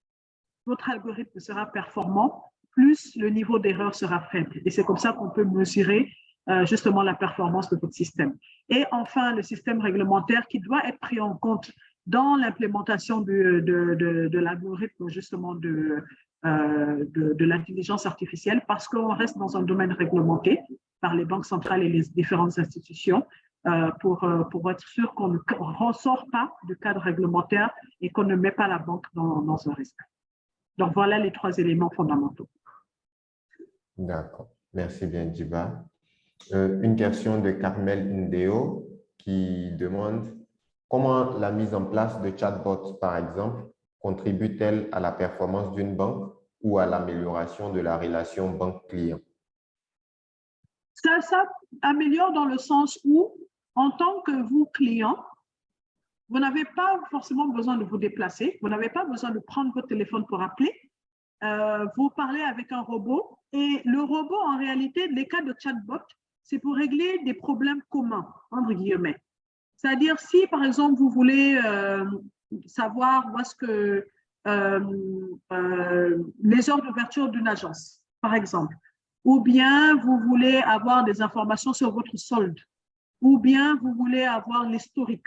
[SPEAKER 2] votre algorithme sera performant, plus le niveau d'erreur sera faible. Et c'est comme ça qu'on peut mesurer justement la performance de votre système. Et enfin, le système réglementaire qui doit être pris en compte dans l'implémentation de l'algorithme justement de l'intelligence artificielle, parce qu'on reste dans un domaine réglementé par les banques centrales et les différentes institutions, pour être sûr qu'on ne ressort pas du cadre réglementaire et qu'on ne met pas la banque dans un risque. Donc, voilà les trois éléments fondamentaux.
[SPEAKER 1] D'accord. Merci bien, Djiba. Une question de Carmel Indeo qui demande comment la mise en place de chatbots, par exemple, contribue-t-elle à la performance d'une banque ou à l'amélioration de la relation banque-client?
[SPEAKER 2] Ça améliore dans le sens où, en tant que vous, client, vous n'avez pas forcément besoin de vous déplacer, vous n'avez pas besoin de prendre votre téléphone pour appeler. Vous parlez avec un robot et le robot, en réalité, les cas de chatbot, c'est pour régler des problèmes communs, entre guillemets. C'est-à-dire, si, par exemple, vous voulez savoir où est-ce que les heures d'ouverture d'une agence, par exemple, ou bien vous voulez avoir des informations sur votre solde, ou bien vous voulez avoir l'historique.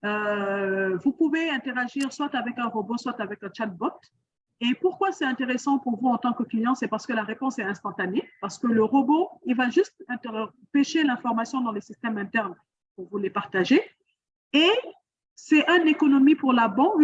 [SPEAKER 2] Vous pouvez interagir soit avec un robot, soit avec un chatbot. Et pourquoi c'est intéressant pour vous en tant que client? C'est parce que la réponse est instantanée, parce que le robot, il va juste pêcher l'information dans les systèmes internes pour vous les partager. Et c'est une économie pour la banque,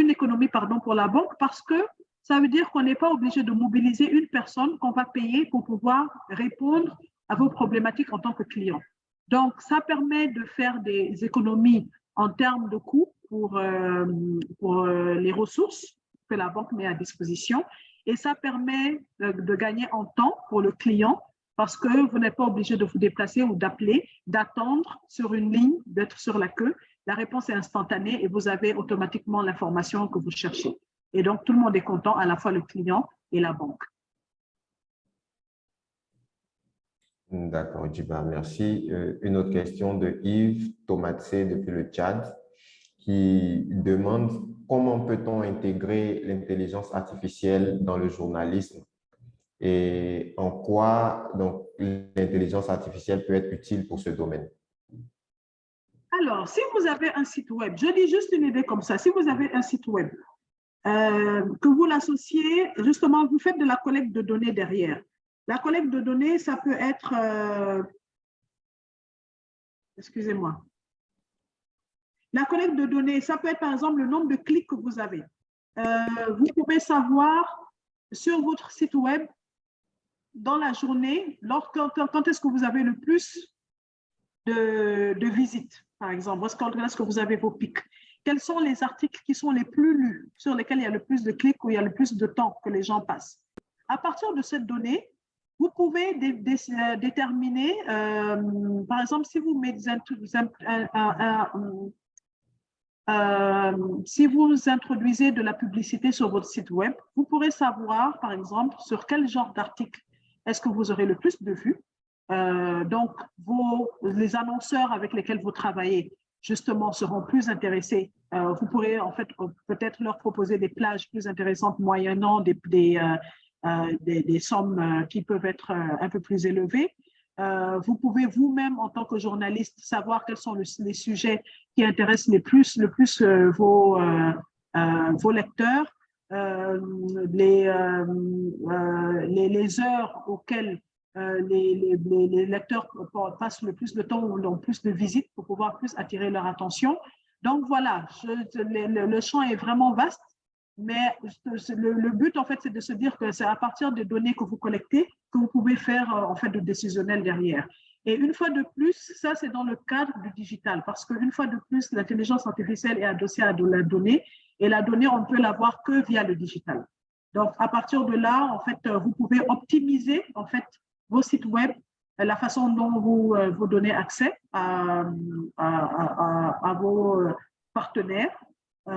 [SPEAKER 2] pour la banque, parce que ça veut dire qu'on n'est pas obligé de mobiliser une personne qu'on va payer pour pouvoir répondre à vos problématiques en tant que client. Donc, ça permet de faire des économies en termes de coûts pour les ressources que la banque met à disposition. Et ça permet de gagner en temps pour le client parce que vous n'êtes pas obligé de vous déplacer ou d'appeler, d'attendre sur une ligne, d'être sur la queue. La réponse est instantanée et vous avez automatiquement l'information que vous cherchez. Et donc, tout le monde est content, à la fois le client et la banque.
[SPEAKER 1] D'accord, Djiba, merci. Une autre question de Yves Tomatsé depuis le Tchad qui demande comment peut-on intégrer l'intelligence artificielle dans le journalisme et en quoi donc l'intelligence artificielle peut être utile pour ce domaine.
[SPEAKER 2] Alors, si vous avez un site web, je dis juste une idée comme ça, si vous avez un site web, que vous l'associez, justement, vous faites de la collecte de données derrière. La collecte de données, ça peut être, excusez-moi, la collecte de données, ça peut être par exemple le nombre de clics que vous avez. Vous pouvez savoir sur votre site web, dans la journée, quand est-ce que vous avez le plus de visites, par exemple, quand est-ce que vous avez vos pics. Quels sont les articles qui sont les plus lus, sur lesquels il y a le plus de clics, où il y a le plus de temps que les gens passent. À partir de cette donnée, vous pouvez déterminer, par exemple, si vous si vous introduisez de la publicité sur votre site web, vous pourrez savoir, par exemple, sur quel genre d'article est-ce que vous aurez le plus de vues. Donc, les annonceurs avec lesquels vous travaillez, justement, seront plus intéressés. Vous pourrez, en fait, peut-être leur proposer des plages plus intéressantes moyennant des sommes qui peuvent être un peu plus élevées. Vous pouvez vous-même, en tant que journaliste, savoir quels sont les sujets qui intéressent le plus vos lecteurs, les heures auxquelles les lecteurs passent le plus de temps ou ont plus de visites pour pouvoir plus attirer leur attention. Donc voilà, le champ est vraiment vaste, mais le but en fait c'est de se dire que c'est à partir des données que vous collectez que vous pouvez faire en fait de décisionnel derrière. Et une fois de plus, ça c'est dans le cadre du digital, parce qu'une fois de plus, l'intelligence artificielle est adossée à de la donnée, et la donnée on ne peut l'avoir que via le digital. Donc à partir de là, en fait, vous pouvez optimiser en fait vos sites web, la façon dont vous donnez accès à vos partenaires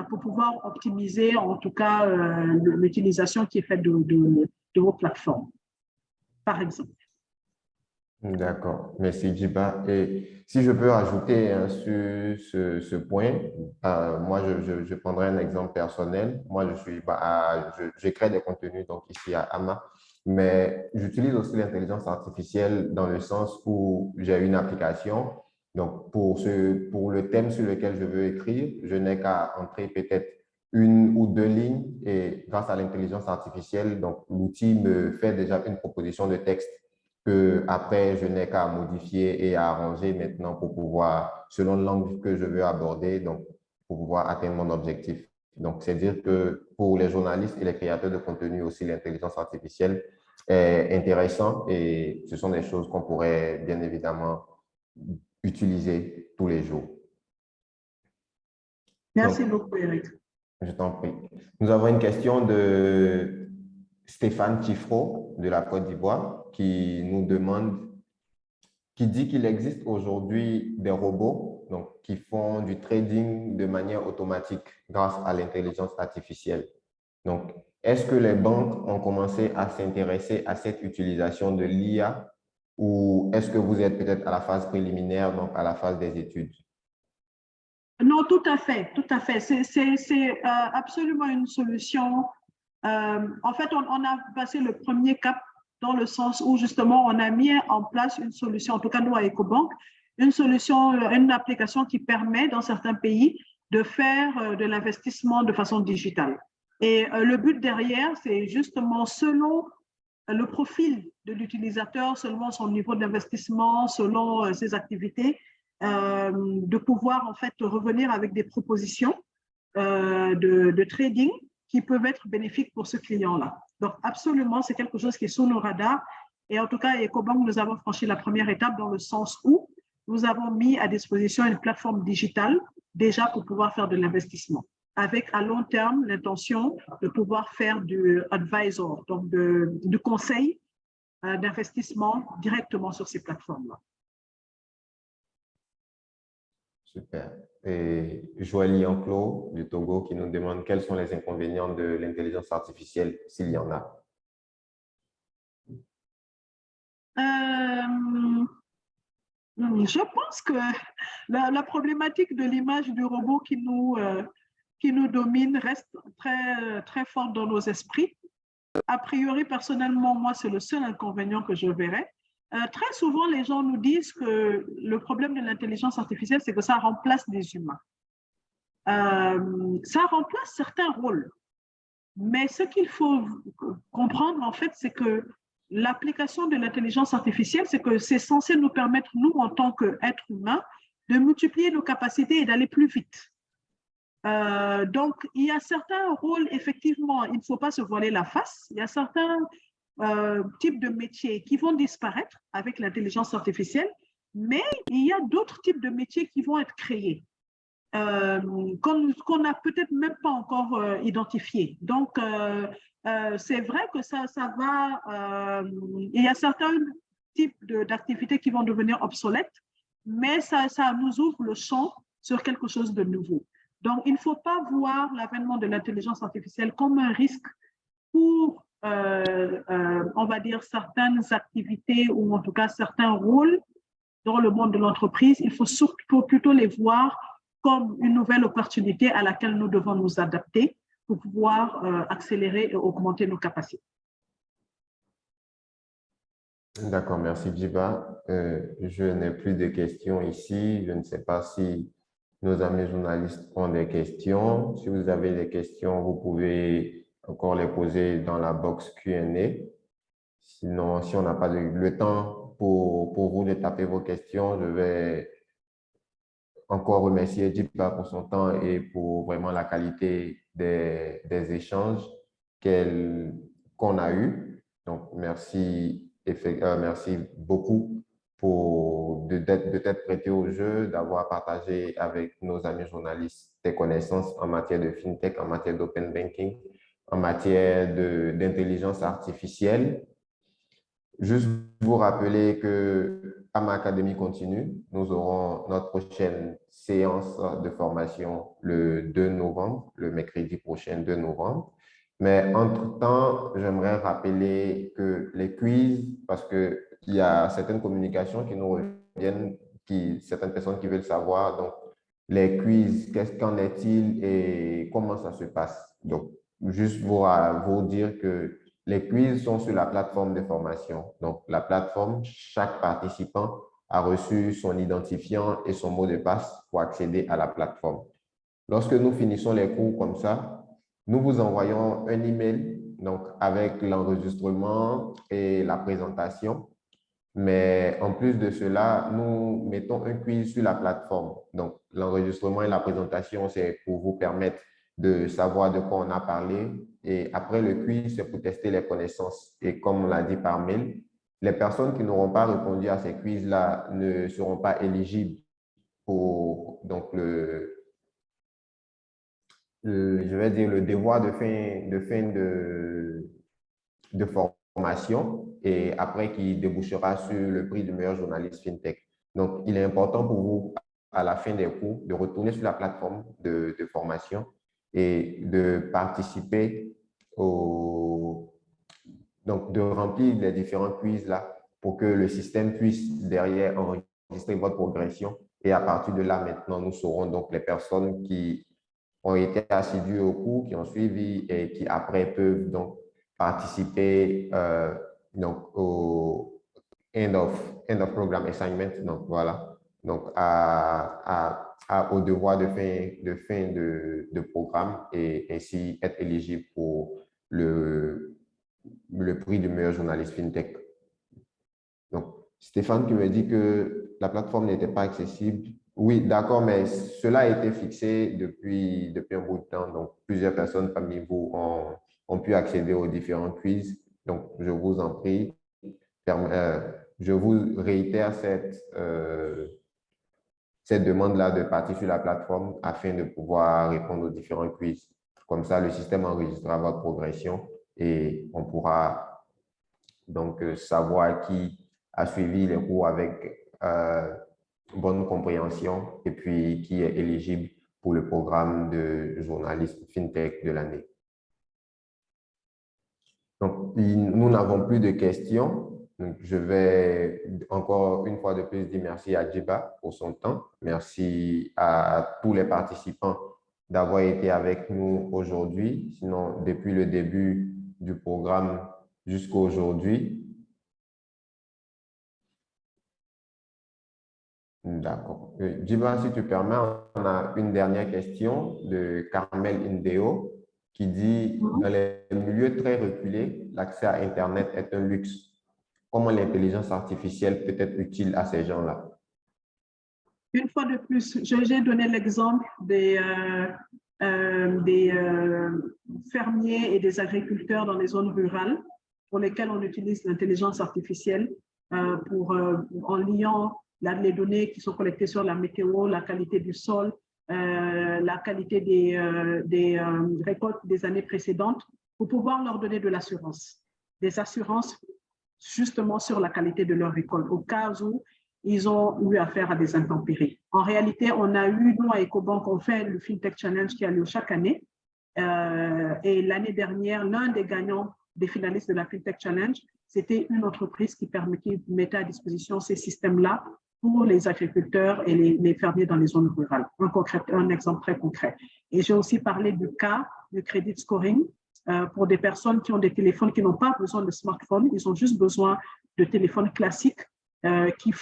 [SPEAKER 2] pour pouvoir optimiser en tout cas l'utilisation qui est faite de vos plateformes, par exemple.
[SPEAKER 1] D'accord, merci Djiba. Et si je peux ajouter sur ce point, moi je prendrai un exemple personnel. Moi je crée des contenus donc ici à AMA, mais j'utilise aussi l'intelligence artificielle dans le sens où j'ai une application. Donc pour le thème sur lequel je veux écrire, je n'ai qu'à entrer peut-être une ou deux lignes et grâce à l'intelligence artificielle, donc l'outil me fait déjà une proposition de texte que après je n'ai qu'à modifier et à arranger maintenant pour pouvoir, selon l'angle que je veux aborder, donc pour pouvoir atteindre mon objectif. Donc, c'est dire que pour les journalistes et les créateurs de contenu aussi, l'intelligence artificielle est intéressant et ce sont des choses qu'on pourrait bien évidemment utiliser tous les jours.
[SPEAKER 2] Merci beaucoup, Eric.
[SPEAKER 1] Je t'en prie. Nous avons une question de Stéphane Tifro de la Côte d'Ivoire qui nous demande, qui dit qu'il existe aujourd'hui des robots donc, qui font du trading de manière automatique grâce à l'intelligence artificielle. Donc, est-ce que les banques ont commencé à s'intéresser à cette utilisation de l'IA ou est-ce que vous êtes peut-être à la phase préliminaire, donc à la phase des études?
[SPEAKER 2] Non, tout à fait, tout à fait. C'est absolument une solution. En fait, on a passé le premier cap dans le sens où justement on a mis en place une solution, en tout cas nous à EcoBank, une solution, une application qui permet dans certains pays de faire de l'investissement de façon digitale. Et le but derrière, c'est justement selon le profil de l'utilisateur, selon son niveau d'investissement, selon ses activités, de pouvoir en fait revenir avec des propositions de trading qui peuvent être bénéfiques pour ce client-là. Donc, absolument, c'est quelque chose qui est sous nos radars. Et en tout cas, à EcoBank, nous avons franchi la première étape dans le sens où nous avons mis à disposition une plateforme digitale déjà pour pouvoir faire de l'investissement, avec à long terme l'intention de pouvoir faire du advisor, donc du conseil d'investissement directement sur ces plateformes-là.
[SPEAKER 1] Super. Et Joëlie Enclos du Togo qui nous demande quels sont les inconvénients de l'intelligence artificielle, s'il y en a.
[SPEAKER 2] Je pense que la problématique de l'image du robot qui nous domine reste très, très forte dans nos esprits. A priori, personnellement, moi, c'est le seul inconvénient que je verrais. Très souvent, les gens nous disent que le problème de l'intelligence artificielle, c'est que ça remplace des humains. Ça remplace certains rôles. Mais ce qu'il faut comprendre, en fait, c'est que l'application de l'intelligence artificielle, c'est que c'est censé nous permettre, nous, en tant qu'êtres humains, de multiplier nos capacités et d'aller plus vite. Donc, il y a certains rôles, effectivement, il ne faut pas se voiler la face. Il y a certains types de métiers qui vont disparaître avec l'intelligence artificielle, mais il y a d'autres types de métiers qui vont être créés. Qu'on n'a peut-être même pas encore identifié. Donc, c'est vrai que ça va... il y a certains types d'activités qui vont devenir obsolètes, mais ça nous ouvre le champ sur quelque chose de nouveau. Donc, il ne faut pas voir l'avènement de l'intelligence artificielle comme un risque pour, on va dire, certaines activités ou en tout cas certains rôles dans le monde de l'entreprise. Il faut surtout plutôt les voir comme une nouvelle opportunité à laquelle nous devons nous adapter pour pouvoir accélérer et augmenter nos capacités.
[SPEAKER 1] D'accord, merci Djiba. Je n'ai plus de questions ici. Je ne sais pas si nos amis journalistes ont des questions. Si vous avez des questions, vous pouvez encore les poser dans la box Q&A. Sinon, si on n'a pas le temps pour vous de taper vos questions, je vais encore remercier Djiba pour son temps et pour vraiment la qualité des échanges qu'on a eus. Donc, merci, merci beaucoup de t'être prêté au jeu, d'avoir partagé avec nos amis journalistes tes connaissances en matière de fintech, en matière d'open banking, en matière d'intelligence artificielle. Juste vous rappeler que AMA Academy continue. Nous aurons notre prochaine séance de formation le 2 novembre, le mercredi prochain 2 novembre. Mais entre-temps, j'aimerais rappeler que les quiz, parce qu'il y a certaines communications qui nous reviennent, certaines personnes qui veulent savoir, donc les quiz, qu'en est-il et comment ça se passe. Donc, juste vous dire que les quiz sont sur la plateforme de formation. Donc, la plateforme, chaque participant a reçu son identifiant et son mot de passe pour accéder à la plateforme. Lorsque nous finissons les cours comme ça, nous vous envoyons un email donc, avec l'enregistrement et la présentation. Mais en plus de cela, nous mettons un quiz sur la plateforme. Donc, l'enregistrement et la présentation, c'est pour vous permettre de savoir de quoi on a parlé. Et après le quiz, c'est pour tester les connaissances. Et comme on l'a dit par mail, les personnes qui n'auront pas répondu à ces quiz-là ne seront pas éligibles pour donc je vais dire le devoir de fin de formation et après qui débouchera sur le prix du meilleur journaliste FinTech. Donc, il est important pour vous, à la fin des cours, de retourner sur la plateforme de formation et de participer donc de remplir les différents quiz là pour que le système puisse derrière enregistrer votre progression. Et à partir de là, maintenant, nous saurons donc les personnes qui ont été assidues au cours, qui ont suivi et qui après peuvent donc participer donc au end of program assignment. Donc voilà, donc au devoir de fin de programme et ainsi être éligible pour le prix du meilleur journaliste FinTech. Donc, Stéphane qui me dit que la plateforme n'était pas accessible. Oui, d'accord, mais cela a été fixé depuis un bout de temps. Donc, plusieurs personnes parmi vous ont pu accéder aux différents quiz. Donc, je vous en prie, je vous réitère cette demande-là de partir sur la plateforme afin de pouvoir répondre aux différents quiz. Comme ça, le système enregistrera votre progression et on pourra donc savoir qui a suivi les cours avec bonne compréhension et puis qui est éligible pour le programme de journaliste FinTech de l'année. Donc, nous n'avons plus de questions. Donc, je vais encore une fois de plus dire merci à Djiba pour son temps. Merci à tous les participants d'avoir été avec nous aujourd'hui. Sinon, depuis le début du programme jusqu'à aujourd'hui. D'accord. Djiba, si tu permets, on a une dernière question de Carmel Indeo qui dit, dans les milieux très reculés, l'accès à Internet est un luxe. Comment l'intelligence artificielle peut être utile à ces gens-là?
[SPEAKER 2] Une fois de plus, j'ai donné l'exemple des fermiers et des agriculteurs dans les zones rurales pour lesquels on utilise l'intelligence artificielle en liant les données qui sont collectées sur la météo, la qualité du sol, la qualité des récoltes des années précédentes, pour pouvoir leur donner de l'assurance, des assurances justement sur la qualité de leur récolte, au cas où ils ont eu affaire à des intempéries. En réalité, on a eu, nous, à EcoBank, on fait le FinTech Challenge qui a lieu chaque année. Et l'année dernière, l'un des gagnants des finalistes de la FinTech Challenge, c'était une entreprise qui mettait à disposition ces systèmes-là pour les agriculteurs et les fermiers dans les zones rurales. Un exemple très concret. Et j'ai aussi parlé du cas du credit scoring pour des personnes qui ont des téléphones qui n'ont pas besoin de smartphone, ils ont juste besoin de téléphones classiques qui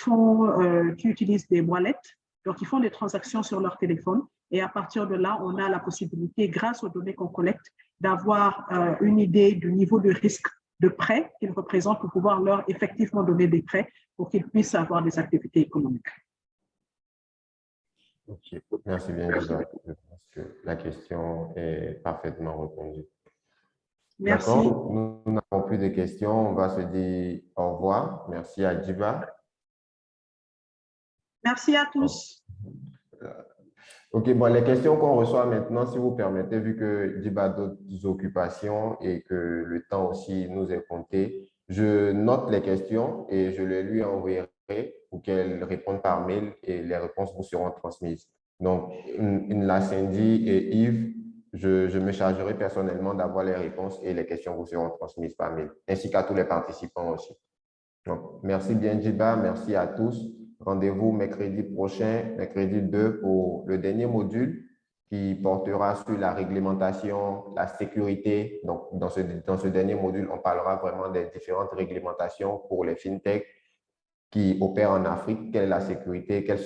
[SPEAKER 2] utilisent des wallets, donc ils font des transactions sur leur téléphone et à partir de là, on a la possibilité, grâce aux données qu'on collecte, d'avoir une idée du niveau de risque de prêt qu'ils représentent pour pouvoir leur effectivement donner des prêts pour qu'ils puissent avoir des activités économiques.
[SPEAKER 1] Ok, merci bien, Djiba. Je pense que la question est parfaitement répondue.
[SPEAKER 2] Merci.
[SPEAKER 1] D'accord, nous n'avons plus de questions. On va se dire au revoir. Merci à Djiba.
[SPEAKER 2] Merci à tous.
[SPEAKER 1] Ok, bon, les questions qu'on reçoit maintenant, si vous permettez, vu que Djiba a d'autres occupations et que le temps aussi nous est compté, je note les questions et je les lui enverrai pour qu'elle réponde par mail et les réponses vous seront transmises. Donc, la Cindy et Yves, je me chargerai personnellement d'avoir les réponses et les questions vous seront transmises par mail, ainsi qu'à tous les participants aussi. Donc, merci bien, Djiba. Merci à tous. Rendez-vous mercredi prochain, mercredi 2, pour le dernier module qui portera sur la réglementation, la sécurité. Donc, dans ce dernier module, on parlera vraiment des différentes réglementations pour les fintechs qui opèrent en Afrique. Quelle est la sécurité? Tout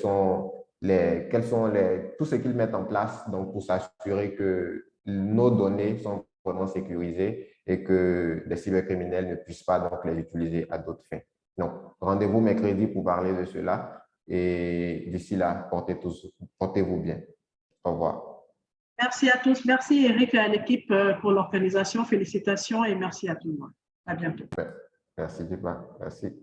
[SPEAKER 1] ce qu'ils mettent en place donc, pour s'assurer que nos données sont vraiment sécurisées et que les cybercriminels ne puissent pas donc, les utiliser à d'autres fins. Donc, rendez-vous mercredi pour parler de cela. Et d'ici là, portez-vous bien. Au revoir.
[SPEAKER 2] Merci à tous. Merci Eric et à l'équipe pour l'organisation. Félicitations et merci à tout le monde. À bientôt.
[SPEAKER 1] Merci, Djiba. Merci.